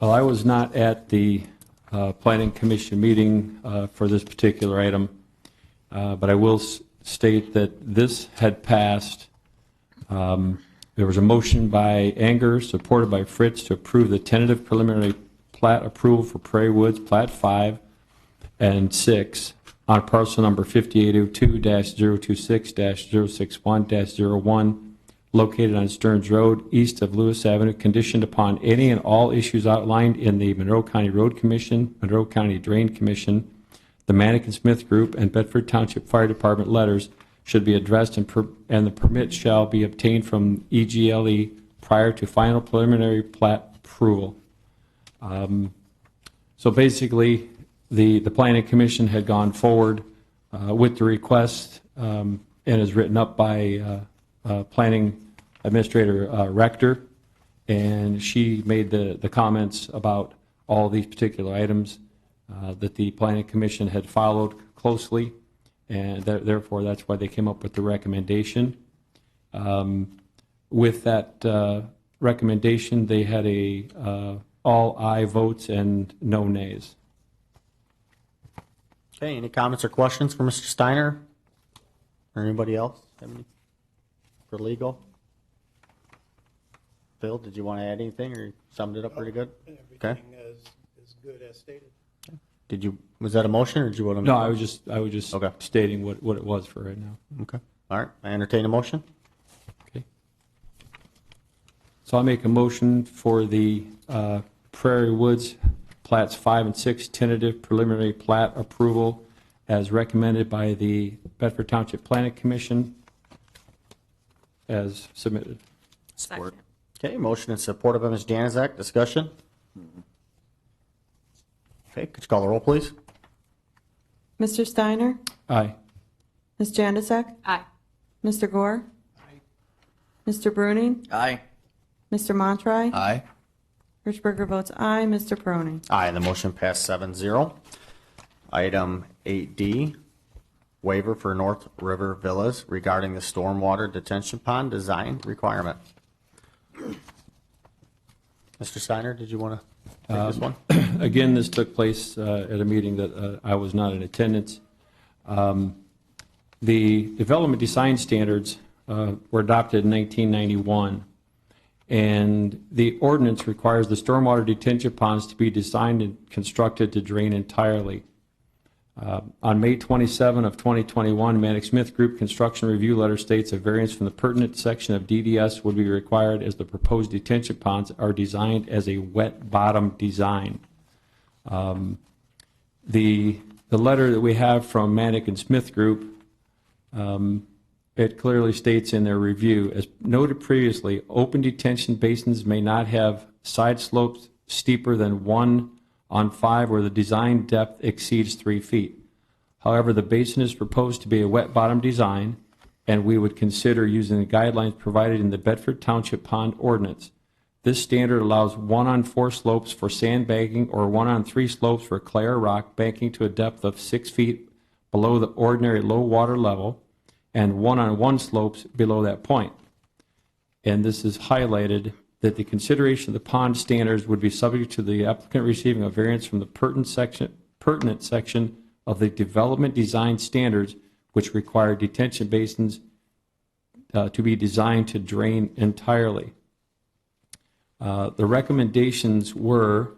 Speaker 3: Well, I was not at the Planning Commission meeting for this particular item, but I will state that this had passed. There was a motion by Anger, supported by Fritz, to approve the tentative preliminary plat approval for Prairie Woods Plat 5 and 6 on parcel number 5802-026-061-01, located on Stearns Road, east of Lewis Avenue, conditioned upon any and all issues outlined in the Monroe County Road Commission, Monroe County Drain Commission, the Manikin Smith Group, and Bedford Township Fire Department letters should be addressed, and the permit shall be obtained from EGLE prior to final preliminary plat approval. So basically, the Planning Commission had gone forward with the request, and is written up by Planning Administrator Rector, and she made the comments about all these particular items that the Planning Commission had followed closely, and therefore that's why they came up with the recommendation. With that recommendation, they had all aye votes and no nays.
Speaker 1: Okay, any comments or questions for Mr. Steiner? Or anybody else? Have any for legal? Phil, did you want to add anything, or you summed it up pretty good? Okay.
Speaker 2: Everything is good as stated.
Speaker 1: Was that a motion, or did you want to?
Speaker 3: No, I was just
Speaker 1: Okay.
Speaker 3: stating what it was for right now.
Speaker 1: Okay. All right, I entertain a motion.
Speaker 3: Okay. So I'll make a motion for the Prairie Woods Plats 5 and 6 tentative preliminary plat approval as recommended by the Bedford Township Planning Commission as submitted.
Speaker 4: Support.
Speaker 1: Okay, motion and supported by Ms. Januzak. Discussion? Okay, could you call the roll, please?
Speaker 4: Mr. Steiner?
Speaker 3: Aye.
Speaker 4: Ms. Januzak?
Speaker 11: Aye.
Speaker 4: Mr. Gore? Mr. Bruning?
Speaker 8: Aye.
Speaker 4: Mr. Montroy?
Speaker 8: Aye.
Speaker 4: Richburger votes aye. Mr. Peroning?
Speaker 1: Aye, the motion passed 7-0. Item 8D, waiver for North River Villas regarding the stormwater detention pond design requirement. Mr. Steiner, did you want to take this one?
Speaker 3: Again, this took place at a meeting that I was not in attendance. The development design standards were adopted in 1991, and the ordinance requires the stormwater detention ponds to be designed and constructed to drain entirely. On May 27 of 2021, Manic Smith Group construction review letter states a variance from the pertinent section of DDS would be required as the proposed detention ponds are designed as a wet bottom design. The letter that we have from Manic and Smith Group, it clearly states in their review, as noted previously, open detention basins may not have side slopes steeper than 1/5 where the design depth exceeds 3 feet. However, the basin is proposed to be a wet bottom design, and we would consider using the guidelines provided in the Bedford Township Pond Ordinance. This standard allows 1/4 slopes for sandbanking or 1/3 slopes for clay or rock banking to a depth of 6 feet below the ordinary low water level, and 1/1 slopes below that point. And this is highlighted that the consideration of the pond standards would be subject to the applicant receiving a variance from the pertinent section of the development design standards, which require detention basins to be designed to drain entirely. The recommendations were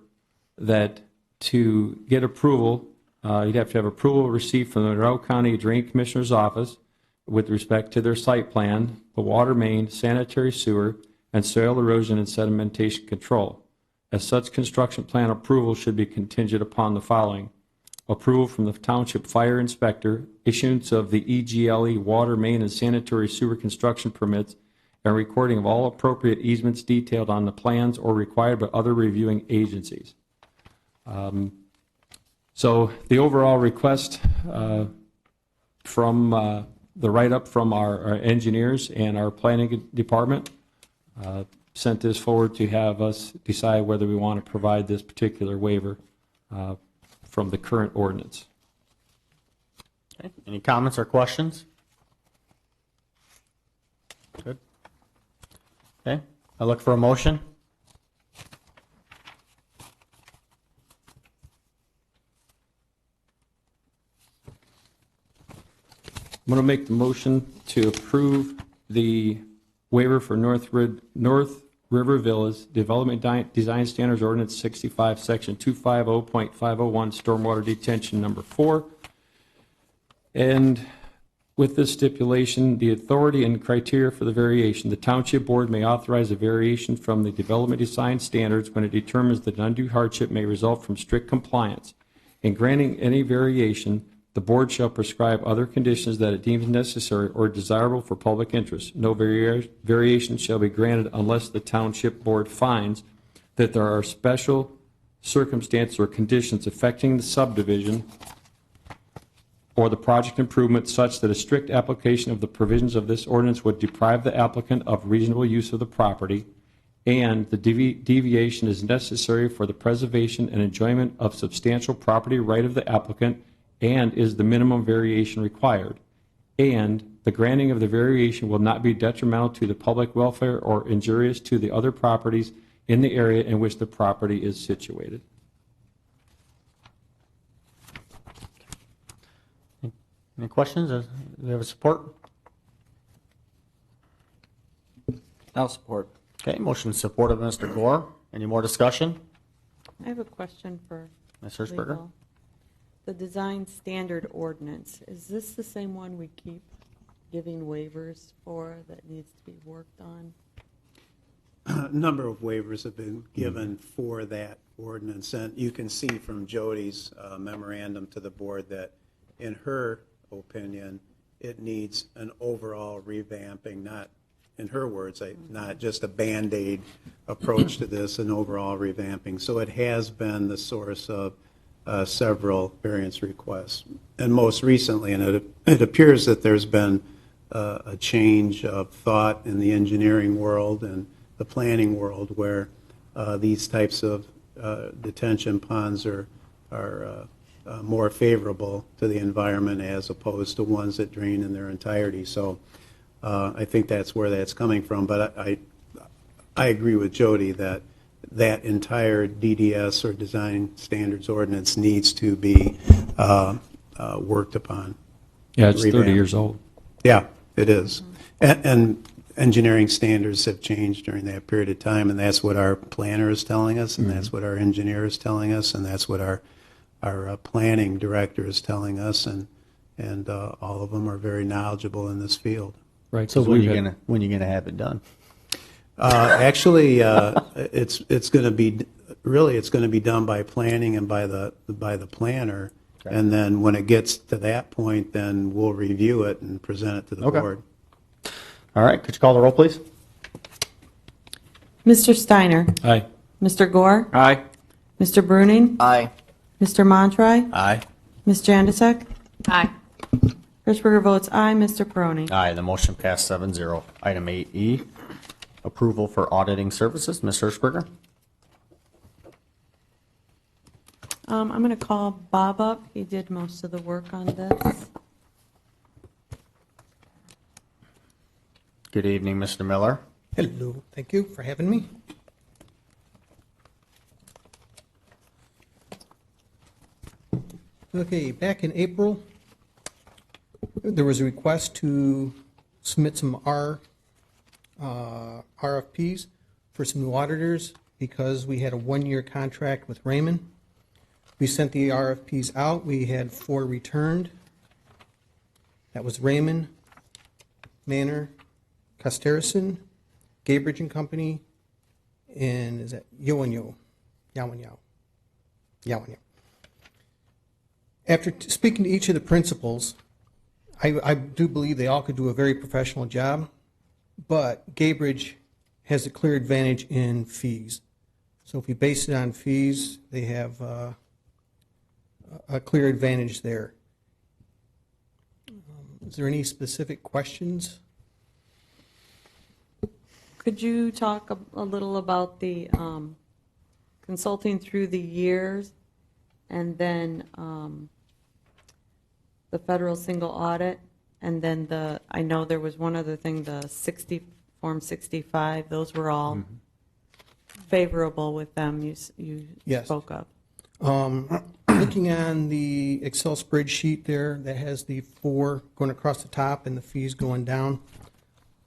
Speaker 3: that to get approval, you'd have to have approval received from the Monroe County Drain Commissioner's Office with respect to their site plan, the water main, sanitary sewer, and soil erosion and sedimentation control. As such, construction plan approval should be contingent upon the following: approval from the Township Fire Inspector, issuance of the EGLE water main and sanitary sewer construction permits, and recording of all appropriate easements detailed on the plans or required by other reviewing agencies. So the overall request from the write-up from our engineers and our planning department sent this forward to have us decide whether we want to provide this particular waiver from the current ordinance.
Speaker 1: Okay. Any comments or questions? Good. Okay, I look for a motion.
Speaker 3: I'm going to make the motion to approve the waiver for North River Villas Development Design Standards Ordinance 65, Section 250.501, Stormwater Detention Number 4. And with this stipulation, the authority and criteria for the variation, the Township Board may authorize a variation from the development design standards when it determines that undue hardship may result from strict compliance. In granting any variation, the Board shall prescribe other conditions that it deems necessary or desirable for public interest. No variation shall be granted unless the Township Board finds that there are special circumstances or conditions affecting the subdivision or the project improvement such that a strict application of the provisions of this ordinance would deprive the applicant of reasonable use of the property, and the deviation is necessary for the preservation and enjoyment of substantial property right of the applicant and is the minimum variation required, and the granting of the variation will not be detrimental to the public welfare or injurious to the other properties in the area in which the property is situated.
Speaker 1: Any questions? Do we have a support?
Speaker 10: I'll support.
Speaker 1: Okay, motion supported by Mr. Gore. Any more discussion?
Speaker 4: I have a question for
Speaker 1: Ms. Hirschberger?
Speaker 4: legal. The design standard ordinance, is this the same one we keep giving waivers for that needs to be worked on?
Speaker 12: A number of waivers have been given for that ordinance, and you can see from Jody's memorandum to the board that, in her opinion, it needs an overall revamping, not, in her words, not just a Band-Aid approach to this, an overall revamping. So it has been the source of several variance requests. And most recently, and it appears that there's been a change of thought in the engineering world and the planning world where these types of detention ponds are more favorable to the environment as opposed to ones that drain in their entirety. So I think that's where that's coming from. But I agree with Jody that that entire DDS or Design Standards Ordinance needs to be worked upon.
Speaker 3: Yeah, it's 30
Speaker 12: revamped.
Speaker 3: years old.
Speaker 12: Yeah, it is. And engineering standards have changed during that period of time, and that's what our planner is telling us, and that's what our engineer is telling us, and that's what our planning director is telling us, and all of them are very knowledgeable in this field.
Speaker 3: Right.
Speaker 1: So
Speaker 3: 'cause
Speaker 1: when
Speaker 3: we've
Speaker 1: you
Speaker 3: had-
Speaker 1: gonna have it done?
Speaker 12: Actually, it's going to be it's going to be done by planning and by the planner,
Speaker 1: Okay.
Speaker 12: and then when it gets to that point, then we'll review it and present it to the
Speaker 1: Okay.
Speaker 12: board.
Speaker 1: All right, could you call the roll, please?
Speaker 4: Mr. Steiner?
Speaker 3: Aye.
Speaker 4: Mr. Gore?
Speaker 10: Aye.
Speaker 4: Mr. Bruning?
Speaker 8: Aye.
Speaker 4: Mr. Montroy?
Speaker 1: Aye.
Speaker 4: Ms. Jandisek?
Speaker 11: Aye.
Speaker 4: Hirschberger votes aye. Mr. Peroni?
Speaker 1: Aye, the motion passed 7-0. Item 8E, approval for auditing services. Ms. Hirschberger?
Speaker 4: I'm going to call Bob up. He did most of the work on this.
Speaker 1: Good evening, Mr. Miller.
Speaker 13: Hello, thank you for having me. Okay, back in April, there was a request to submit some RFPs for some new auditors because we had a one-year contract with Raymond. We sent the RFPs out. We had 4 returned. That was Raymond, Manor, Costerison, Gaybridge and Company, and is that Yowan. After speaking to each of the principals, I do believe they all could do a very professional job, but Gaybridge has a clear advantage in fees. So if we base it on fees, they have a clear advantage there. Is there any specific questions?
Speaker 4: Could you talk a little about the consulting through the years and then the federal single audit? And then I know there was one other thing, the Form 65, those were all favorable with them, you
Speaker 13: Yes.
Speaker 4: spoke of.
Speaker 13: Looking on the Excel spreadsheet there that has the 4 going across the top and the fees going down,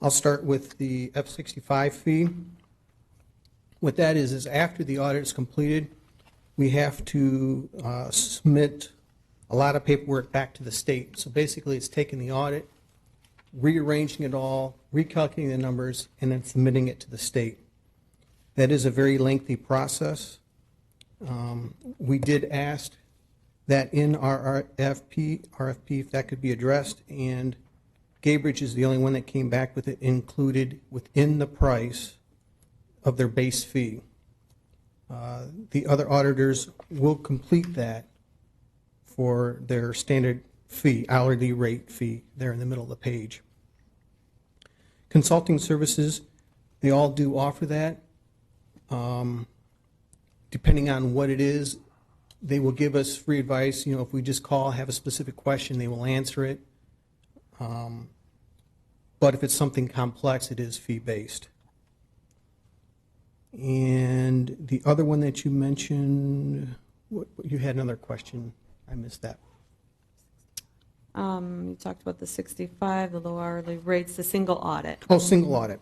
Speaker 13: I'll start with the F-65 fee. What that is after the audit is completed, we have to submit a lot of paperwork back to the state. So basically, it's taking the audit, rearranging it all, recalculating the numbers, and then submitting it to the state. That is a very lengthy process. We did ask that in our RFP if that could be addressed, and Gaybridge is the only one that came back with it included within the price of their base fee. The other auditors will complete that for their standard fee, hourly rate fee, there in the middle of the page. Consulting services, they all do offer that. Depending on what it is, they will give us free advice. You know, if we just call, have a specific question, they will answer it. But if it's something complex, it is fee-based. And the other one that you mentioned, you had another question. I missed that.
Speaker 4: You talked about the 65, the low hourly rates, the single audit.
Speaker 13: Oh, single audit.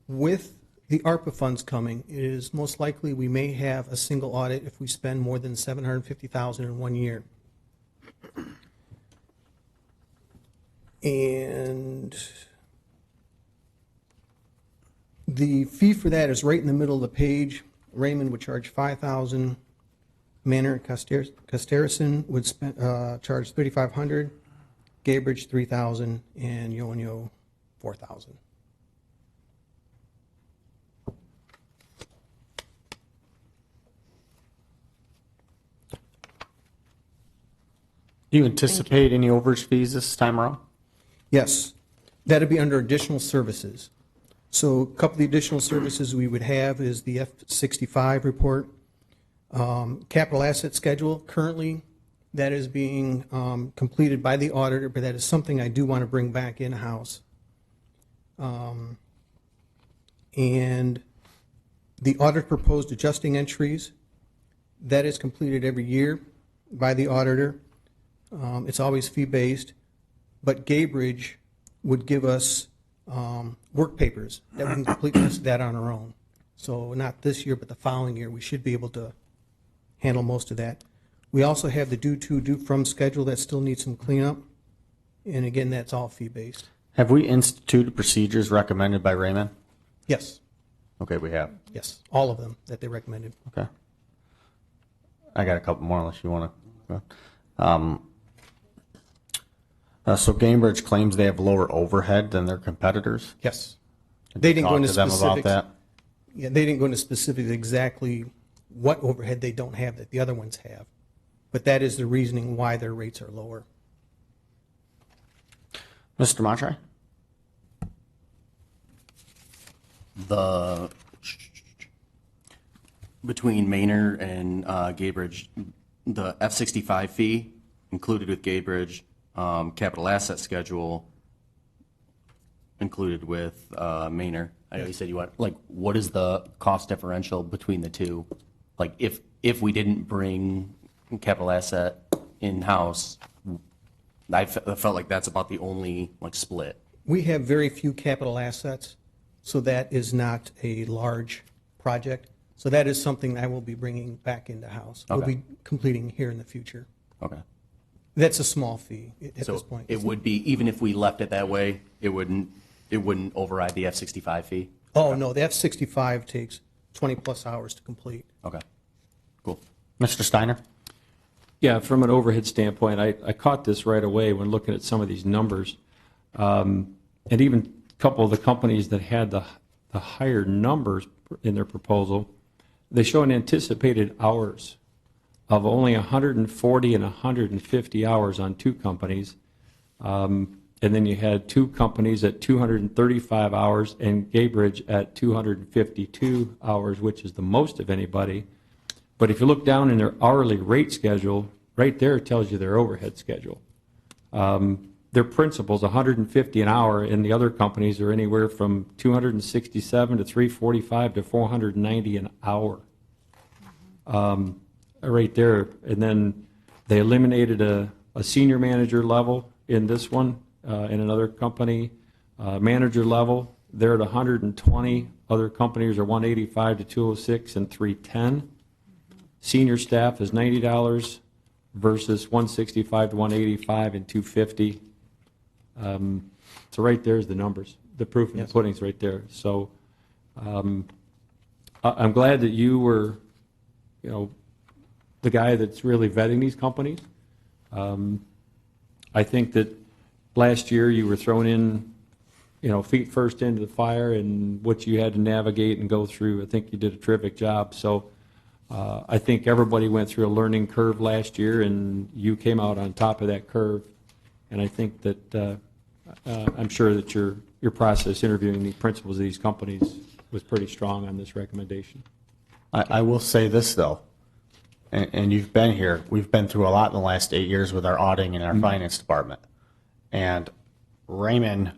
Speaker 13: With the ARPA funds coming, it is most likely we may have a single audit if we spend more than $750,000 in 1 year. And the fee for that is right in the middle of the page. Raymond would charge $5,000. Manor and Casterison would charge $3,500. Gaybridge $3,000, and Yo-Yo $4,000.
Speaker 1: Do you anticipate any overage fees this time around?
Speaker 13: Yes, that'd be under additional services. So a couple of the additional services we would have is the F-65 report, capital asset schedule. Currently, that is being completed by the auditor, but that is something I do want to bring back in-house. And the audit proposed adjusting entries, that is completed every year by the auditor. It's always fee-based, but Gaybridge would give us work papers that we can complete that on our own. So not this year, but the following year, we should be able to handle most of that. We also have the due to, due from schedule that still needs some cleanup, and again, that's all fee-based.
Speaker 1: Have we instituted procedures recommended by Raymond?
Speaker 13: Yes,
Speaker 1: Okay, we have.
Speaker 13: yes, all of them that they recommended.
Speaker 1: Okay. I got a couple more unless you want to. So Cambridge claims they have lower overhead than their competitors.
Speaker 13: Yes. They didn't go into
Speaker 1: Talk to them about
Speaker 13: specifics.
Speaker 1: that.
Speaker 13: Yeah, they didn't go into specifics exactly what overhead they don't have that the other ones have. But that is the reasoning why their rates are lower.
Speaker 1: Mr. Montre?
Speaker 9: Between Manor and Gaybridge, the F-65 fee included with Gaybridge, capital asset schedule included with Manor. I know you said you want, like, what is the cost differential between the two? Like, if we didn't bring capital asset in-house, I felt like that's about the only, like, split.
Speaker 13: We have very few capital assets, so that is not a large project. So that is something I will be bringing back into house. We'll
Speaker 9: Okay.
Speaker 13: be completing here in the future.
Speaker 9: Okay.
Speaker 13: That's a small fee at
Speaker 9: So
Speaker 13: this point.
Speaker 9: it would be, even if we left it that way, it wouldn't override the F-65 fee?
Speaker 13: Oh, no, the F-65 takes 20-plus hours to complete.
Speaker 9: Okay, cool.
Speaker 1: Mr. Steiner?
Speaker 3: Yeah, from an overhead standpoint, I caught this right away when looking at some of these numbers. And even a couple of the companies that had the higher numbers in their proposal, they show an anticipated hours of only 140 and 150 hours on two companies. And then you had two companies at 235 hours and Gaybridge at 252 hours, which is the most of anybody. But if you look down in their hourly rate schedule, right there it tells you their overhead schedule. Their principal's 150 an hour, and the other companies are anywhere from 267 to 345 to 490 an hour. Right there. And then they eliminated a senior manager level in this one, in another company. Manager level, they're at 120. Other companies are 185 to 206 and 310. Senior staff is $90 versus 165 to 185 and 250. So right there's the numbers. The proof in the pudding's right there. So I'm glad that you were, the guy that's really vetting these companies. I think that last year you were thrown in, feet first into the fire and what you had to navigate and go through. I think you did a terrific job. So I think everybody went through a learning curve last year, and you came out on top of that curve. And I think that I'm sure that your process interviewing the principals of these companies was pretty strong on this recommendation.
Speaker 1: I will say this, though, and you've been here, we've been through a lot in the last 8 years with our auditing and our finance department. And Raymond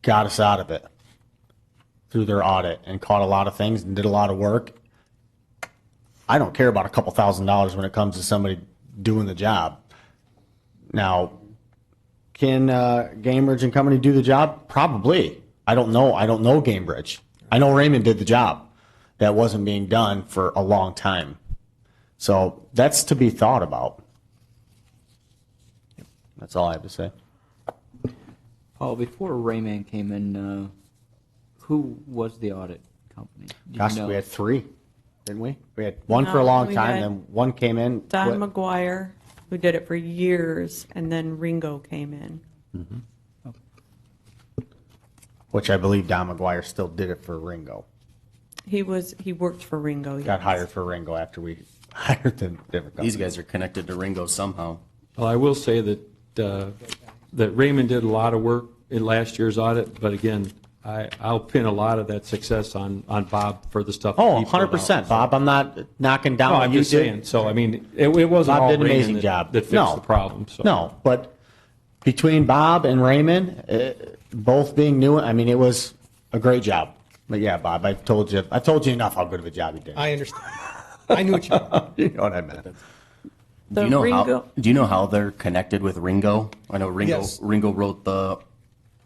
Speaker 1: got us out of it through their audit and caught a lot of things and did a lot of work. I don't care about a couple $1,000s when it comes to somebody doing the job. Now, can Gamebridge and Company do the job? Probably. I don't know. I don't know Gamebridge. I know Raymond did the job. That wasn't being done for a long time. So that's to be thought about. That's all I have to say.
Speaker 10: Paul, before Rayman came in, who was the audit company? Do you
Speaker 1: Gosh,
Speaker 10: know?
Speaker 1: we had 3, didn't we? We had one for a
Speaker 4: No,
Speaker 1: long
Speaker 4: we
Speaker 1: time,
Speaker 4: had
Speaker 1: then one came in.
Speaker 4: Don
Speaker 1: quit.
Speaker 4: McGuire, who did it for years, and then Ringo came in.
Speaker 1: Which I believe Don McGuire still did it for Ringo.
Speaker 4: He worked for Ringo.
Speaker 1: Got
Speaker 4: yes.
Speaker 1: hired for Ringo after we hired the different company.
Speaker 9: These guys are connected to Ringo somehow.
Speaker 3: Well, I will say that Raymond did a lot of work in last year's audit, but again, I'll pin a lot of that success on Bob for the stuff. that
Speaker 1: Oh,
Speaker 3: he pulled
Speaker 1: 100%,
Speaker 3: out.
Speaker 1: Bob. I'm not knocking down
Speaker 3: No,
Speaker 1: what
Speaker 3: I'm
Speaker 1: you
Speaker 3: just
Speaker 1: did.
Speaker 3: saying, so I mean, it wasn't
Speaker 1: Bob
Speaker 3: all
Speaker 1: did an
Speaker 3: Raymond
Speaker 1: amazing job.
Speaker 3: that fixed
Speaker 1: No.
Speaker 3: the problem, so.
Speaker 1: No, but between Bob and Raymond, both being new, I mean, it was a great job. But yeah, Bob, I've told you enough how good of a job you did.
Speaker 13: I understand. I knew what you meant.
Speaker 1: You know what I meant.
Speaker 4: The
Speaker 9: Do
Speaker 4: Ringo,
Speaker 9: you know how they're connected with Ringo? I know
Speaker 13: Yes.
Speaker 9: Ringo wrote the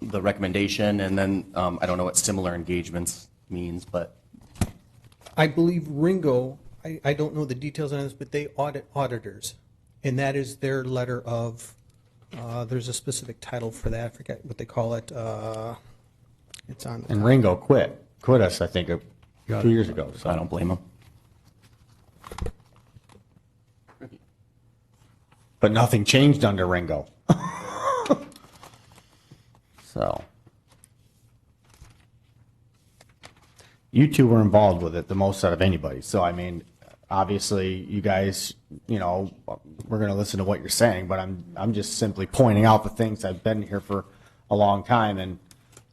Speaker 9: recommendation, and then I don't know what similar engagements means, but
Speaker 13: I believe Ringo, I don't know the details on this, but they audit auditors. And that is their letter of, there's a specific title for that, I forget what they call it. It's on.
Speaker 1: And Ringo quit us, I think, 2 years ago. So.
Speaker 9: I don't blame him.
Speaker 1: But nothing changed under Ringo. So. You two were involved with it the most out of anybody. So, I mean, obviously, you guys, we're going to listen to what you're saying, but I'm just simply pointing out the things. I've been here for a long time, and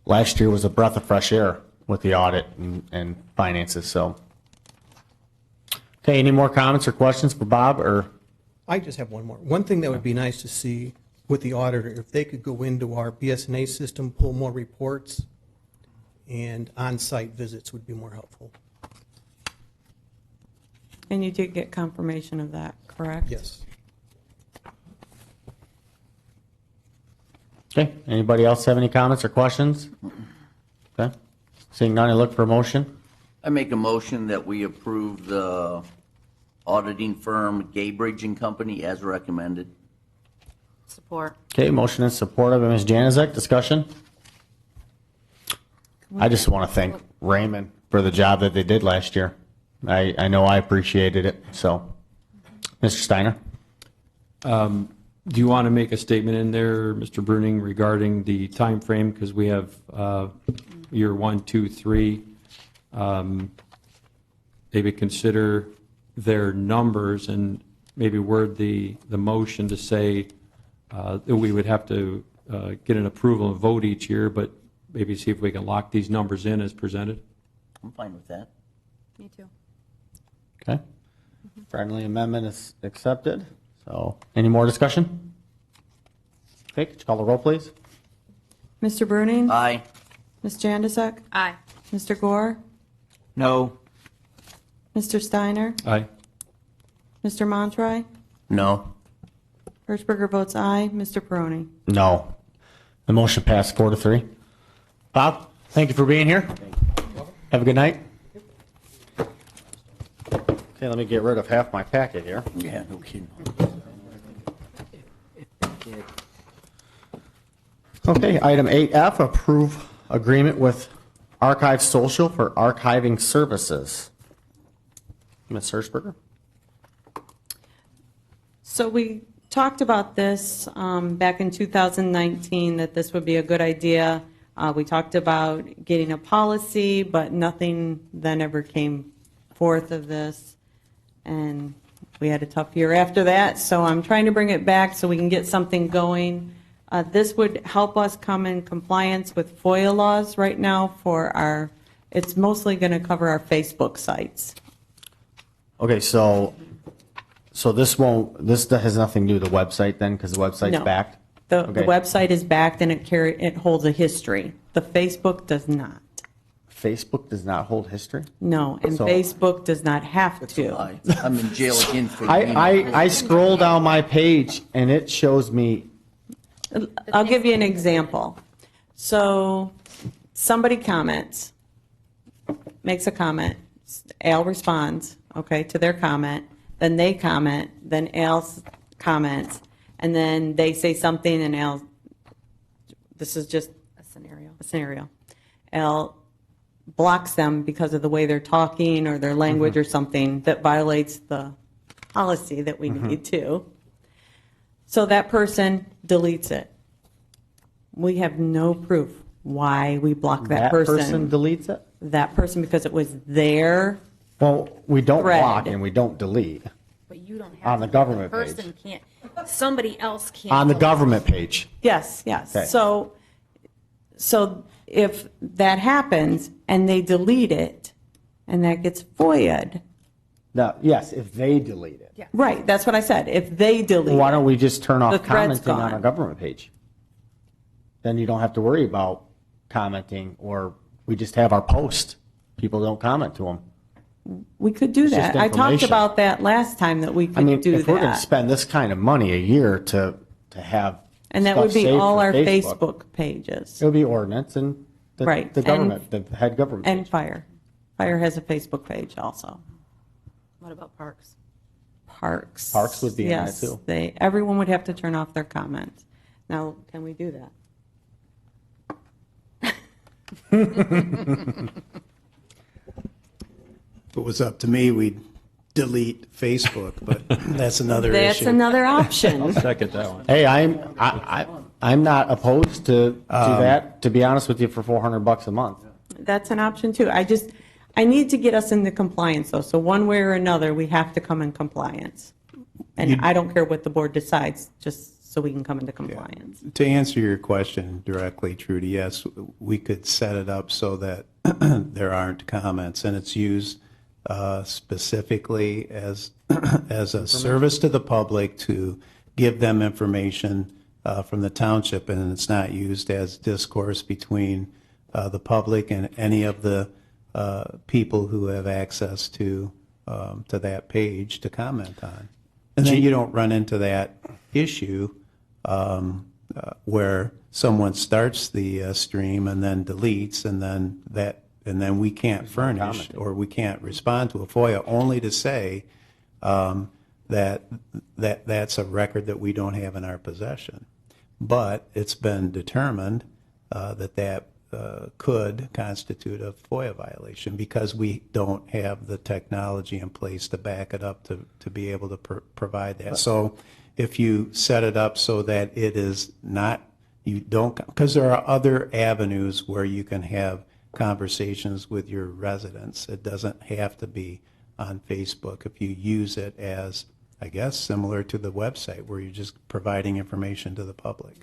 Speaker 1: last year was a breath of fresh air with the audit and finances, so. Okay, any more comments or questions for Bob, or?
Speaker 13: I just have one more. One thing that would be nice to see with the auditor, if they could go into our BS&A system, pull more reports, and on-site visits would be more helpful.
Speaker 4: and you did get confirmation of that, correct?
Speaker 13: Yes.
Speaker 1: Okay, anybody else have any comments or questions? Okay, seeing none, I look for a motion.
Speaker 8: I make a motion that we approve the auditing firm Gaybridge and Company as recommended.
Speaker 11: Support.
Speaker 1: Okay, motion and support by Ms. Janizek, discussion? I just want to thank Raymond for the job that they did last year. I know I appreciated it, so. Mr. Steiner?
Speaker 3: Do you want to make a statement in there, Mr. Bruning, regarding the time frame? Because we have year 1, 2, 3. Maybe consider their numbers and maybe word the motion to say that we would have to get an approval and vote each year, but maybe see if we can lock these numbers in as presented.
Speaker 8: I'm fine with that.
Speaker 11: Me too.
Speaker 1: Okay. Friendly amendment is accepted. So, any more discussion? Okay, could you call the roll, please?
Speaker 4: Mr. Bruning?
Speaker 8: Aye.
Speaker 4: Ms. Jandisek?
Speaker 11: Aye.
Speaker 4: Mr. Gore?
Speaker 10: No.
Speaker 4: Mr. Steiner?
Speaker 3: Aye.
Speaker 4: Mr. Montroy?
Speaker 9: No.
Speaker 4: Hirschberger votes aye. Mr. Peroni?
Speaker 1: No. The motion passed 4-3. Bob, thank you for being here. Have a good night. Okay, let me get rid of half my packet here.
Speaker 8: Yeah, no kidding.
Speaker 1: Okay, item 8F, approve agreement with Archive Social for archiving services. Ms. Hirschberger?
Speaker 4: So we talked about this back in 2019, that this would be a good idea. We talked about getting a policy, but nothing then ever came forth of this. And we had a tough year after that, so I'm trying to bring it back so we can get something going. This would help us come in compliance with FOIA laws right now for our, it's mostly going to cover our Facebook sites.
Speaker 1: Okay, so this has nothing to do with the website then, because the website's
Speaker 4: No.
Speaker 1: backed?
Speaker 4: The
Speaker 1: Okay.
Speaker 4: website is backed and it holds a history. The Facebook does not.
Speaker 1: Facebook does not hold history?
Speaker 4: No, and
Speaker 1: So-
Speaker 4: Facebook does not have
Speaker 8: That's a
Speaker 4: to.
Speaker 8: lie. I'm in jail again for
Speaker 1: I scroll down my page and it shows me,
Speaker 4: I'll give you an example. So somebody comments, makes a comment, Al responds, okay, to their comment, then they comment, then Al comments, and then they say something and Al this is just
Speaker 11: A scenario.
Speaker 4: a scenario, blocks them because of the way they're talking or their language or something that violates the policy that we need to. So that person deletes it. We have no proof why we block that person.
Speaker 1: deletes it?
Speaker 4: That person, because it was their,
Speaker 1: Well, we don't
Speaker 4: Thread.
Speaker 1: block and we don't delete.
Speaker 11: But you don't have.
Speaker 1: On the
Speaker 11: to.
Speaker 1: government
Speaker 11: The person can't, somebody else can't.
Speaker 1: On the
Speaker 11: delete.
Speaker 1: government page.
Speaker 4: yes, yes.
Speaker 1: Okay.
Speaker 4: So if that happens and they delete it and that gets FOIA'd,
Speaker 1: No, yes, if they delete it.
Speaker 11: Yeah.
Speaker 4: right, that's what I said, if they delete
Speaker 1: Why
Speaker 4: it.
Speaker 1: don't we just turn off
Speaker 4: The thread's
Speaker 1: commenting on a
Speaker 4: gone.
Speaker 1: government page? Then you don't have to worry about commenting, or we just have our post. People don't comment to them.
Speaker 4: We could do
Speaker 1: It's just
Speaker 4: that. I talked
Speaker 1: information.
Speaker 4: about that last time, that we
Speaker 1: I
Speaker 4: could
Speaker 1: mean,
Speaker 4: do
Speaker 1: if we're going to
Speaker 4: that.
Speaker 1: spend this kind of money a year to have
Speaker 4: And that
Speaker 1: stuff
Speaker 4: would be
Speaker 1: saved
Speaker 4: all
Speaker 1: for
Speaker 4: our Facebook
Speaker 1: it
Speaker 4: pages.
Speaker 1: would be ordinance and
Speaker 4: Right,
Speaker 1: the
Speaker 4: and-
Speaker 1: government, the head government
Speaker 4: And
Speaker 1: page.
Speaker 4: Fire. Fire has a Facebook page also.
Speaker 11: What about parks?
Speaker 4: Parks.
Speaker 1: Parks would be in that
Speaker 4: yes,
Speaker 1: too.
Speaker 4: Everyone would have to turn off their comments. Now, can we do that?
Speaker 12: If it was up to me, we'd delete Facebook, but that's another
Speaker 4: That's
Speaker 12: issue.
Speaker 4: another option.
Speaker 3: Second that one.
Speaker 1: Hey, I'm not opposed to that, to be honest with you, for $400 a month.
Speaker 4: That's an option too. I need to get us into compliance though. So one way or another, we have to come in compliance. And I don't care what the board decides, just so we can come into compliance.
Speaker 12: To answer your question directly, Trudy, yes, we could set it up so that there aren't comments, and it's used specifically as a service to the public to give them information from the township, and it's not used as discourse between the public and any of the people who have access to that page to comment on. And then you don't run into that issue where someone starts the stream and then deletes, and then we can't furnish or we can't respond to a FOIA, only to say that's a record that we don't have in our possession. But it's been determined that could constitute a FOIA violation because we don't have the technology in place to back it up to be able to provide that. So if you set it up so that it is not, you don't, because there are other avenues where you can have conversations with your residents. It doesn't have to be on Facebook if you use it as, I guess, similar to the website where you're just providing information to the public.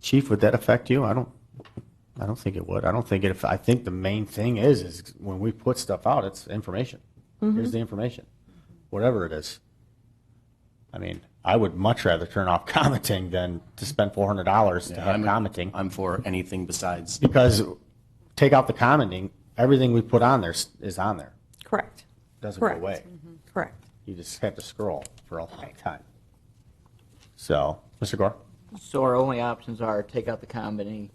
Speaker 1: Chief, would that affect you? I don't think it would. I think the main thing is when we put stuff out, it's information. Here's the information, whatever it is. I mean, I would much rather turn off commenting than to spend $400 to have commenting.
Speaker 9: I'm for anything besides.
Speaker 1: Because take out the commenting, everything we put on there is on there.
Speaker 4: Correct.
Speaker 1: Doesn't
Speaker 4: Correct.
Speaker 1: go away.
Speaker 4: Correct.
Speaker 1: You just have to scroll for a long time. So, Mr. Gore?
Speaker 10: So our only options are take out the commenting,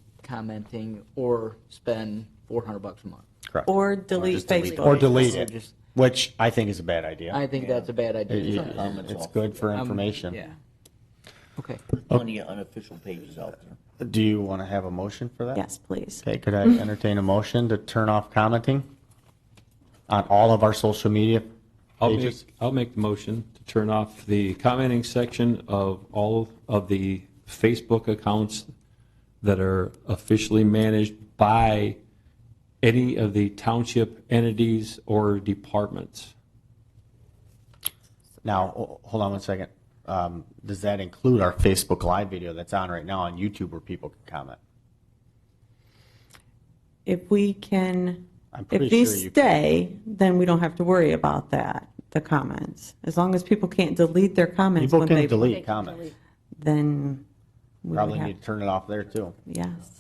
Speaker 10: or spend $400 a month.
Speaker 1: Correct.
Speaker 4: Or delete Facebook.
Speaker 1: Or delete
Speaker 10: Or
Speaker 1: it,
Speaker 10: just-
Speaker 1: which I think is a bad idea.
Speaker 10: I think that's a bad idea.
Speaker 1: It's good for information.
Speaker 10: Yeah. Okay.
Speaker 8: Plenty of unofficial pages out there.
Speaker 1: Do you want to have a motion for that?
Speaker 4: Yes, please.
Speaker 1: Okay, could I entertain a motion to turn off commenting on all of our social media pages?
Speaker 3: I'll make the motion to turn off the commenting section of all of the Facebook accounts that are officially managed by any of the township entities or departments.
Speaker 1: Now, hold on one second. Does that include our Facebook Live video that's on right now on YouTube where people can comment?
Speaker 4: If we can,
Speaker 1: I'm pretty
Speaker 4: if these
Speaker 1: sure you
Speaker 4: stay, then we don't have to worry about that, the comments. As long as people can't delete their comments
Speaker 1: People
Speaker 4: when
Speaker 1: can
Speaker 4: they,
Speaker 1: delete comments.
Speaker 4: then we would
Speaker 1: Probably
Speaker 4: have,
Speaker 1: need to turn it off there too.
Speaker 4: yes.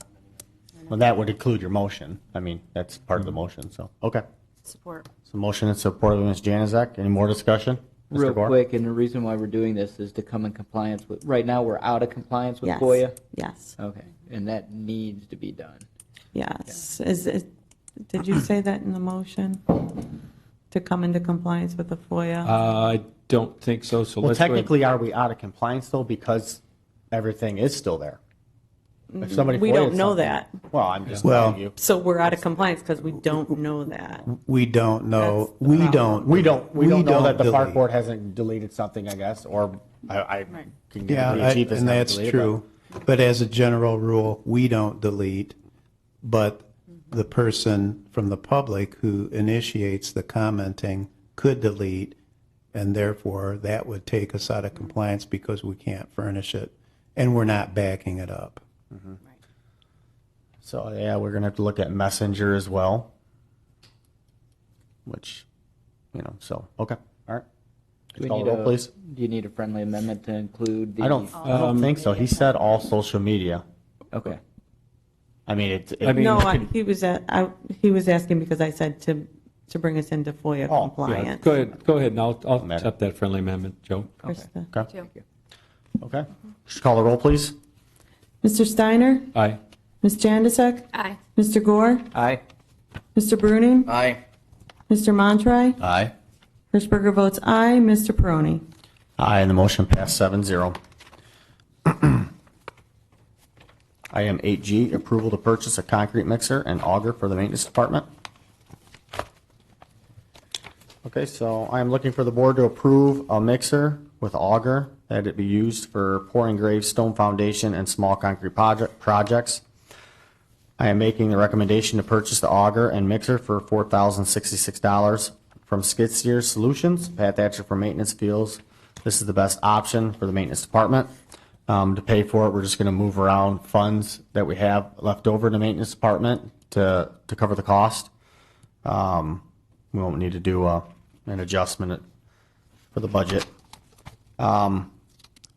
Speaker 1: Well, that would include your motion. I mean, that's part of the motion, so, okay.
Speaker 11: Support.
Speaker 1: So motion and support by Ms. Januzak. Any more discussion? Mr.
Speaker 10: Real
Speaker 1: Gore?
Speaker 10: quick, and the reason why we're doing this is to come in compliance with, right now, we're out of compliance with
Speaker 4: Yes.
Speaker 10: FOIA?
Speaker 4: Yes,
Speaker 10: Okay, and that needs to be done.
Speaker 4: yes. Did you say that in the motion? To come into compliance with the FOIA?
Speaker 3: I don't think so, so
Speaker 1: Well,
Speaker 3: let's go ahead.
Speaker 1: technically, are we out of compliance though, because everything is still there? If somebody
Speaker 4: We
Speaker 1: FOIA'd
Speaker 4: don't know
Speaker 1: something-
Speaker 4: that.
Speaker 1: Well, I'm just
Speaker 12: Well-
Speaker 1: telling you.
Speaker 4: So we're out of compliance because we don't know that.
Speaker 12: We don't know,
Speaker 4: That's the problem.
Speaker 1: We don't know that the park
Speaker 12: delete.
Speaker 1: board hasn't deleted something, I guess, or I can get
Speaker 12: Yeah,
Speaker 1: the chief has
Speaker 12: and
Speaker 1: not
Speaker 12: that's
Speaker 1: deleted,
Speaker 12: true. But as a general rule, we don't delete, but the person from the public who initiates the commenting could delete, and therefore that would take us out of compliance because we can't furnish it, and we're not backing it up.
Speaker 1: So, yeah, we're gonna have to look at Messenger as well. Which, so, okay, all right.
Speaker 10: Do we
Speaker 1: Call
Speaker 10: need
Speaker 1: the roll, please.
Speaker 10: Do you need a friendly amendment to include the?
Speaker 1: I don't think so. He said all social media.
Speaker 10: Okay.
Speaker 1: I mean, it.
Speaker 4: No, he was asking because I said to bring us into FOIA
Speaker 1: Oh,
Speaker 4: compliance.
Speaker 3: Go ahead, and I'll accept that friendly amendment, Joe.
Speaker 4: Krista.
Speaker 1: Okay. Okay. Just call the roll, please.
Speaker 4: Mr. Steiner?
Speaker 3: Aye.
Speaker 4: Ms. Jandisek?
Speaker 11: Aye.
Speaker 4: Mr. Gore?
Speaker 10: Aye.
Speaker 4: Mr. Bruning?
Speaker 8: Aye.
Speaker 4: Mr. Montry?
Speaker 9: Aye.
Speaker 4: Hirschberger votes aye. Mr. Peroni?
Speaker 1: Aye, and the motion passed 7-0. Item 8G, approval to purchase a concrete mixer and auger for the maintenance department. Okay, so I am looking for the board to approve a mixer with auger that it be used for pouring grave, stone foundation, and small concrete projects. I am making the recommendation to purchase the auger and mixer for $4,066 from Skid Steer Solutions. Pat Thatcher for maintenance feels this is the best option for the maintenance department. To pay for it, we're just going to move around funds that we have left over in the maintenance department to cover the cost. We won't need to do an adjustment for the budget.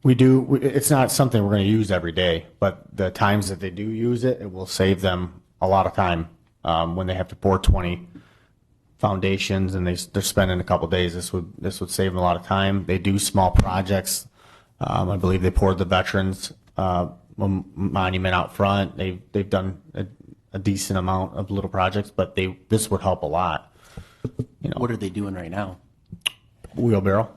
Speaker 1: It's not something we're going to use every day, but the times that they do use it, it will save them a lot of time. When they have to pour 20 foundations and they're spending a couple days, this would save them a lot of time. They do small projects. I believe they poured the veterans monument out front. They've done a decent amount of little projects, but this would help a lot.
Speaker 9: What are they doing right now?
Speaker 1: Wheelbarrow.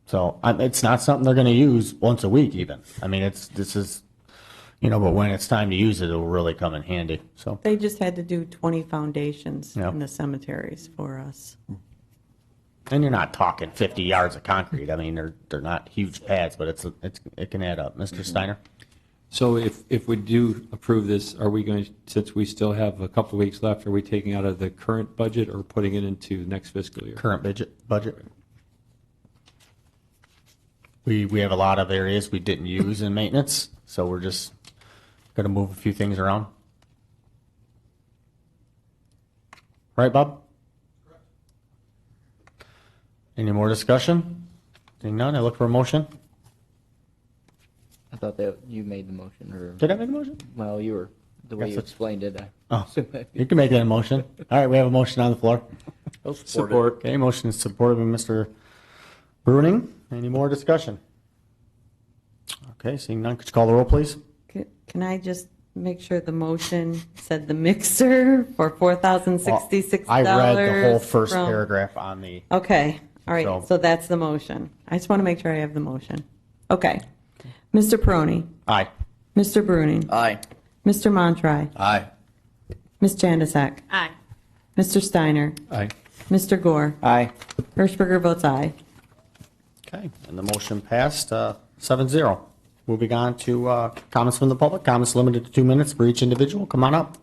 Speaker 1: So it's not something they're going to use once a week even. I mean, but when it's time to use it, it'll really come in handy. So
Speaker 4: They just had to do 20 foundations
Speaker 1: Yeah.
Speaker 4: in the cemeteries for us.
Speaker 1: and you're not talking 50 yards of concrete. I mean, they're not huge pads, but it can add up. Mr. Steiner?
Speaker 3: So if we do approve this, are we going to, since we still have a couple of weeks left, are we taking out of the current budget or putting it into next fiscal year?
Speaker 1: Current budget. We have a lot of areas we didn't use in maintenance, so we're just going to move a few things around. Right, Bob? Any more discussion? Seeing none, I look for a motion.
Speaker 10: I thought that you made the motion, or,
Speaker 1: Did I make a motion?
Speaker 10: well, the way
Speaker 1: Guess
Speaker 10: you
Speaker 1: it's-
Speaker 10: explained it.
Speaker 1: Oh, you can make that a motion. All right, we have a motion on the floor.
Speaker 3: Support.
Speaker 1: Okay, motion is supported by Mr. Bruning. Any more discussion? Okay, seeing none, could you call the roll, please?
Speaker 4: Can I just make sure the motion said the mixer for $4,066?
Speaker 1: I read the whole first
Speaker 4: from-
Speaker 1: paragraph on the,
Speaker 4: Okay, all right,
Speaker 1: So-
Speaker 4: so that's the motion. I just want to make sure I have the motion. Okay. Mr. Peroni,
Speaker 1: aye.
Speaker 4: Mr. Bruning,
Speaker 8: Aye.
Speaker 4: Mr. Montry,
Speaker 9: Aye.
Speaker 4: Ms. Jandisek,
Speaker 11: Aye.
Speaker 4: Mr. Steiner,
Speaker 3: Aye.
Speaker 4: Mr. Gore,
Speaker 10: Aye.
Speaker 4: Hirschberger votes aye.
Speaker 1: Okay, and the motion passed 7-0. Moving on to comments from the public. Comments limited to 2 minutes for each individual. Come on up.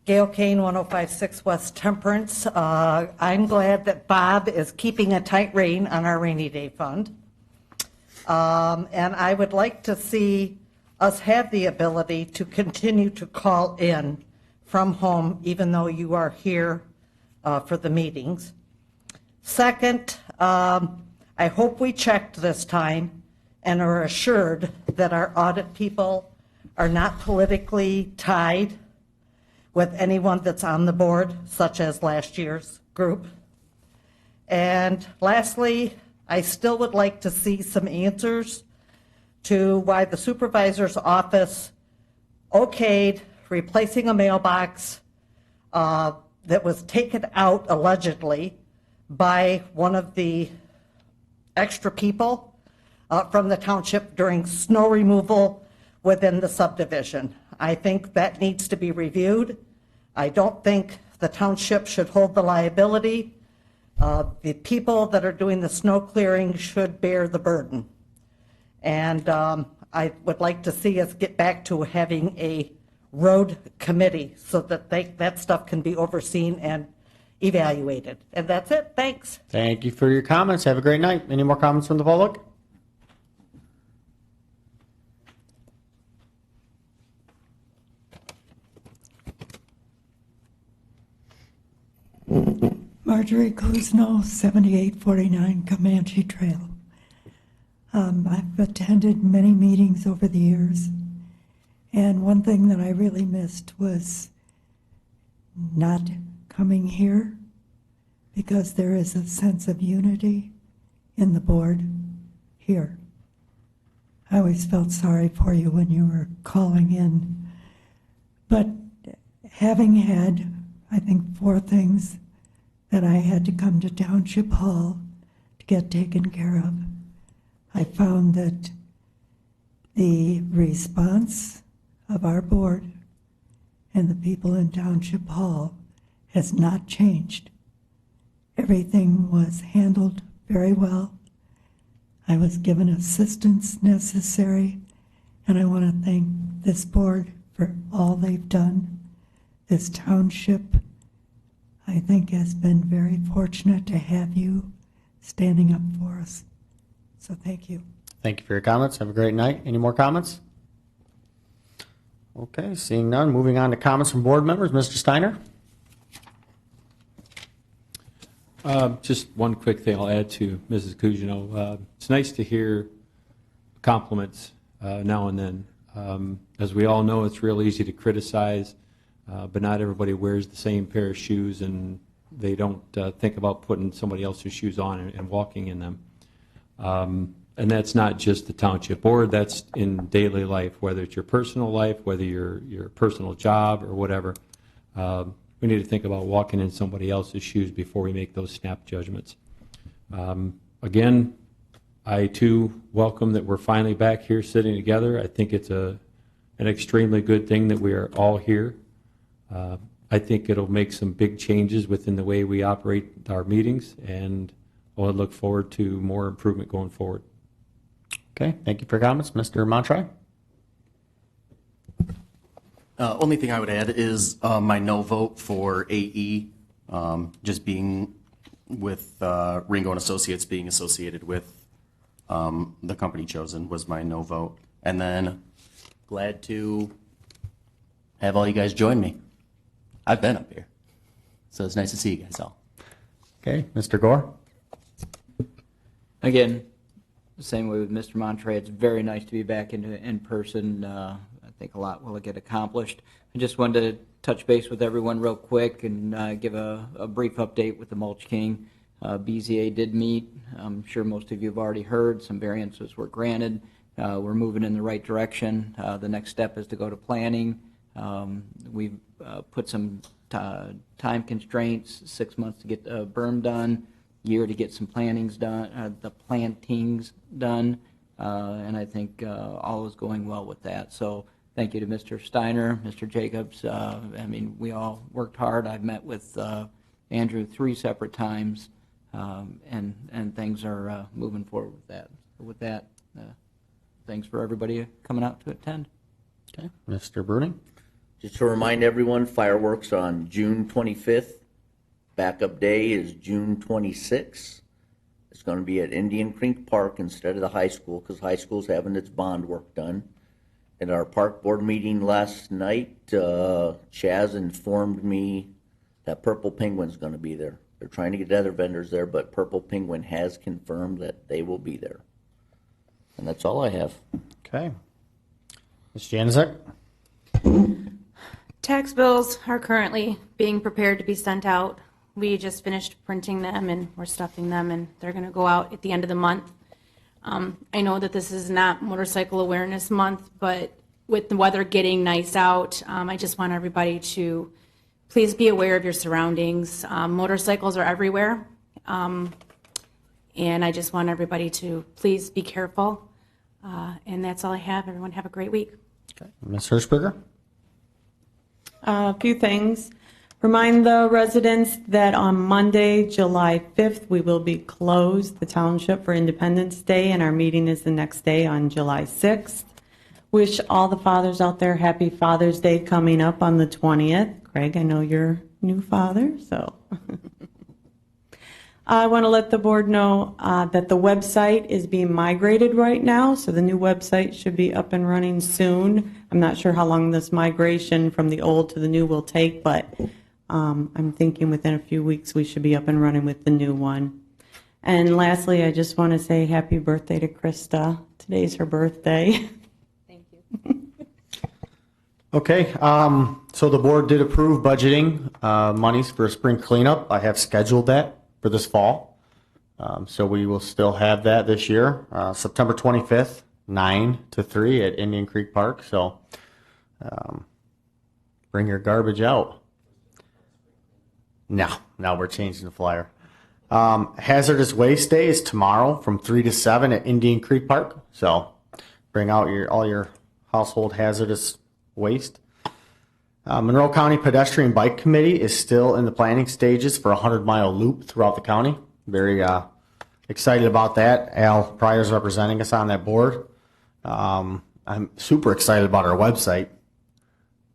Speaker 7: Gail Kane, 1056 West Temperance. I'm glad that Bob is keeping a tight rein on our rainy day fund. And I would like to see us have the ability to continue to call in from home, even though you are here for the meetings. Second, I hope we checked this time and are assured that our audit people are not politically tied with anyone that's on the board, such as last year's group. And lastly, I still would like to see some answers to why the supervisor's office okayed replacing a mailbox that was taken out allegedly by one of the extra people from the township during snow removal within the subdivision. I think that needs to be reviewed. I don't think the township should hold the liability. The people that are doing the snow clearing should bear the burden. And I would like to see us get back to having a road committee so that that stuff can be overseen and evaluated. And that's it. Thanks.
Speaker 1: Thank you for your comments. Have a great night. Any more comments from the public?
Speaker 14: Marjorie Kuzno, 7849 Comanche Trail. I've attended many meetings over the years, and one thing that I really missed was not coming here, because there is a sense of unity in the board here. I always felt sorry for you when you were calling in, but having had, I think, 4 things that I had to come to Township Hall to get taken care of, I found that the response of our board and the people in Township Hall has not changed. Everything was handled very well. I was given assistance necessary, and I want to thank this board for all they've done. This township, I think, has been very fortunate to have you standing up for us. So thank you.
Speaker 1: Thank you for your comments. Have a great night. Any more comments? Okay, seeing none, moving on to comments from board members. Mr. Steiner?
Speaker 3: Just one quick thing I'll add to Mrs. Cugino. It's nice to hear compliments now and then. As we all know, it's real easy to criticize, but not everybody wears the same pair of shoes, and they don't think about putting somebody else's shoes on and walking in them. And that's not just the township board, that's in daily life, whether it's your personal life, whether your personal job or whatever. We need to think about walking in somebody else's shoes before we make those snap judgments. Again, I too welcome that we're finally back here sitting together. I think it's an extremely good thing that we are all here. I think it'll make some big changes within the way we operate our meetings, and I'll look forward to more improvement going forward.
Speaker 1: Okay, thank you for your comments. Mr. Montry?
Speaker 9: Only thing I would add is my no vote for AE, just being with Ringo and Associates being associated with the company chosen was my no vote. And then glad to have all you guys join me. I've been up here, so it's nice to see you guys all.
Speaker 1: Okay, Mr. Gore?
Speaker 10: Again, the same way with Mr. Montre, it's very nice to be back in person. I think a lot will get accomplished. I just wanted to touch base with everyone real quick and give a brief update with the Mulch King. BZA did meet. I'm sure most of you have already heard. Some variances were granted. We're moving in the right direction. The next step is to go to planning. We've put some time constraints, 6 months to get the berm done, year to get some plantings done, and I think all is going well with that. So thank you to Mr. Steiner, Mr. Jacobs. I mean, we all worked hard. I've met with Andrew 3 separate times, and things are moving forward with that. So with that, thanks for everybody coming out to attend.
Speaker 1: Okay, Mr. Bruning?
Speaker 8: Just to remind everyone, fireworks on June 25th. Backup day is June 26th. It's going to be at Indian Creek Park instead of the high school, because high school's having its bond work done. At our park board meeting last night, Chaz informed me that Purple Penguin's going to be there. They're trying to get other vendors there, but Purple Penguin has confirmed that they will be there. And that's all I have.
Speaker 1: Okay. Ms. Januzek?
Speaker 11: Tax bills are currently being prepared to be sent out. We just finished printing them and we're stuffing them, and they're going to go out at the end of the month. I know that this is not Motorcycle Awareness Month, but with the weather getting nice out, I just want everybody to please be aware of your surroundings. Motorcycles are everywhere. And I just want everybody to please be careful. And that's all I have. Everyone have a great week.
Speaker 1: Ms. Hirschberger?
Speaker 4: A few things. Remind the residents that on Monday, July 5th, we will be closed, the township, for Independence Day, and our meeting is the next day on July 6th. Wish all the fathers out there happy Father's Day coming up on the 20th. Craig, I know you're a new father, so. I want to let the board know that the website is being migrated right now, so the new website should be up and running soon. I'm not sure how long this migration from the old to the new will take, but I'm thinking within a few weeks we should be up and running with the new one. And lastly, I just want to say happy birthday to Krista. Today's her birthday.
Speaker 11: Thank you.
Speaker 1: Okay, so the board did approve budgeting monies for a spring cleanup. I have scheduled that for this fall. So we will still have that this year, September 25th, 9 to 3 at Indian Creek Park. So bring your garbage out. Now we're changing the flyer. Hazardous Waste Day is tomorrow from 3 to 7 at Indian Creek Park. So bring out all your household hazardous waste. Monroe County Pedestrian Bike Committee is still in the planning stages for a 100-mile loop throughout the county. Very excited about that. Al Pryor is representing us on that board. I'm super excited about our website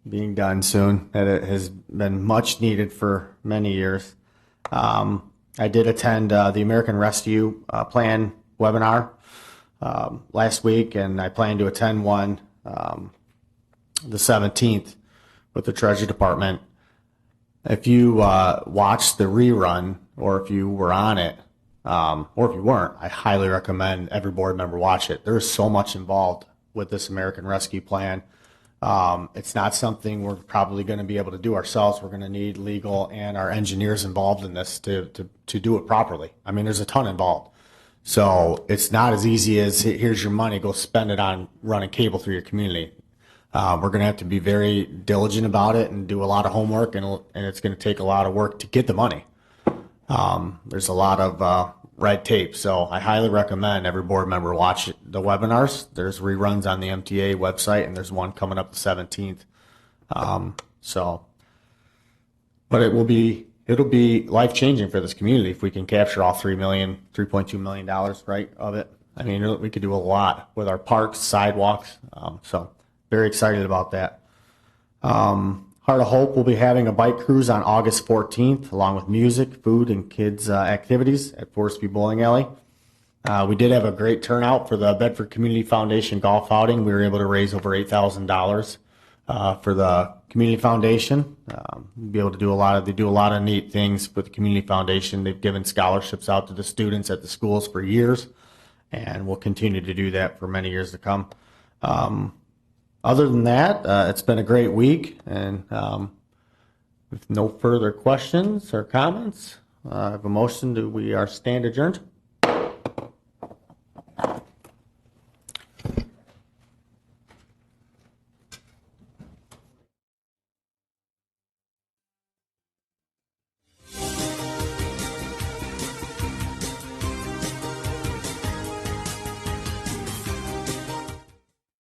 Speaker 1: being done soon. It has been much needed for many years. I did attend the American Rescue Plan webinar last week, and I plan to attend one the 17th with the Treasury Department. If you watched the rerun, or if you were on it, or if you weren't, I highly recommend every board member watch it. There's so much involved with this American Rescue Plan. It's not something we're probably going to be able to do ourselves. We're going to need legal and our engineers involved in this to do it properly. I mean, there's a ton involved. So it's not as easy as, here's your money, go spend it on running cable through your community. We're going to have to be very diligent about it and do a lot of homework, and it's going to take a lot of work to get the money. There's a lot of red tape, so I highly recommend every board member watch the webinars. There's reruns on the MTA website, and there's one coming up the 17th. But it'll be life-changing for this community if we can capture all $3.2 million, right, of it. I mean, we could do a lot with our parks, sidewalks, so very excited about that. Heart of Hope will be having a bike cruise on August 14th, along with music, food, and kids' activities at Forest View Bowling Alley. We did have a great turnout for the Bedford Community Foundation golf outing. We were able to raise over $8,000 for the Community Foundation. Be able to do they do a lot of neat things with the Community Foundation. They've given scholarships out to the students at the schools for years, and will continue to do that for many years to come. Other than that, it's been a great week, and with no further questions or comments, I have a motion we are stand adjourned.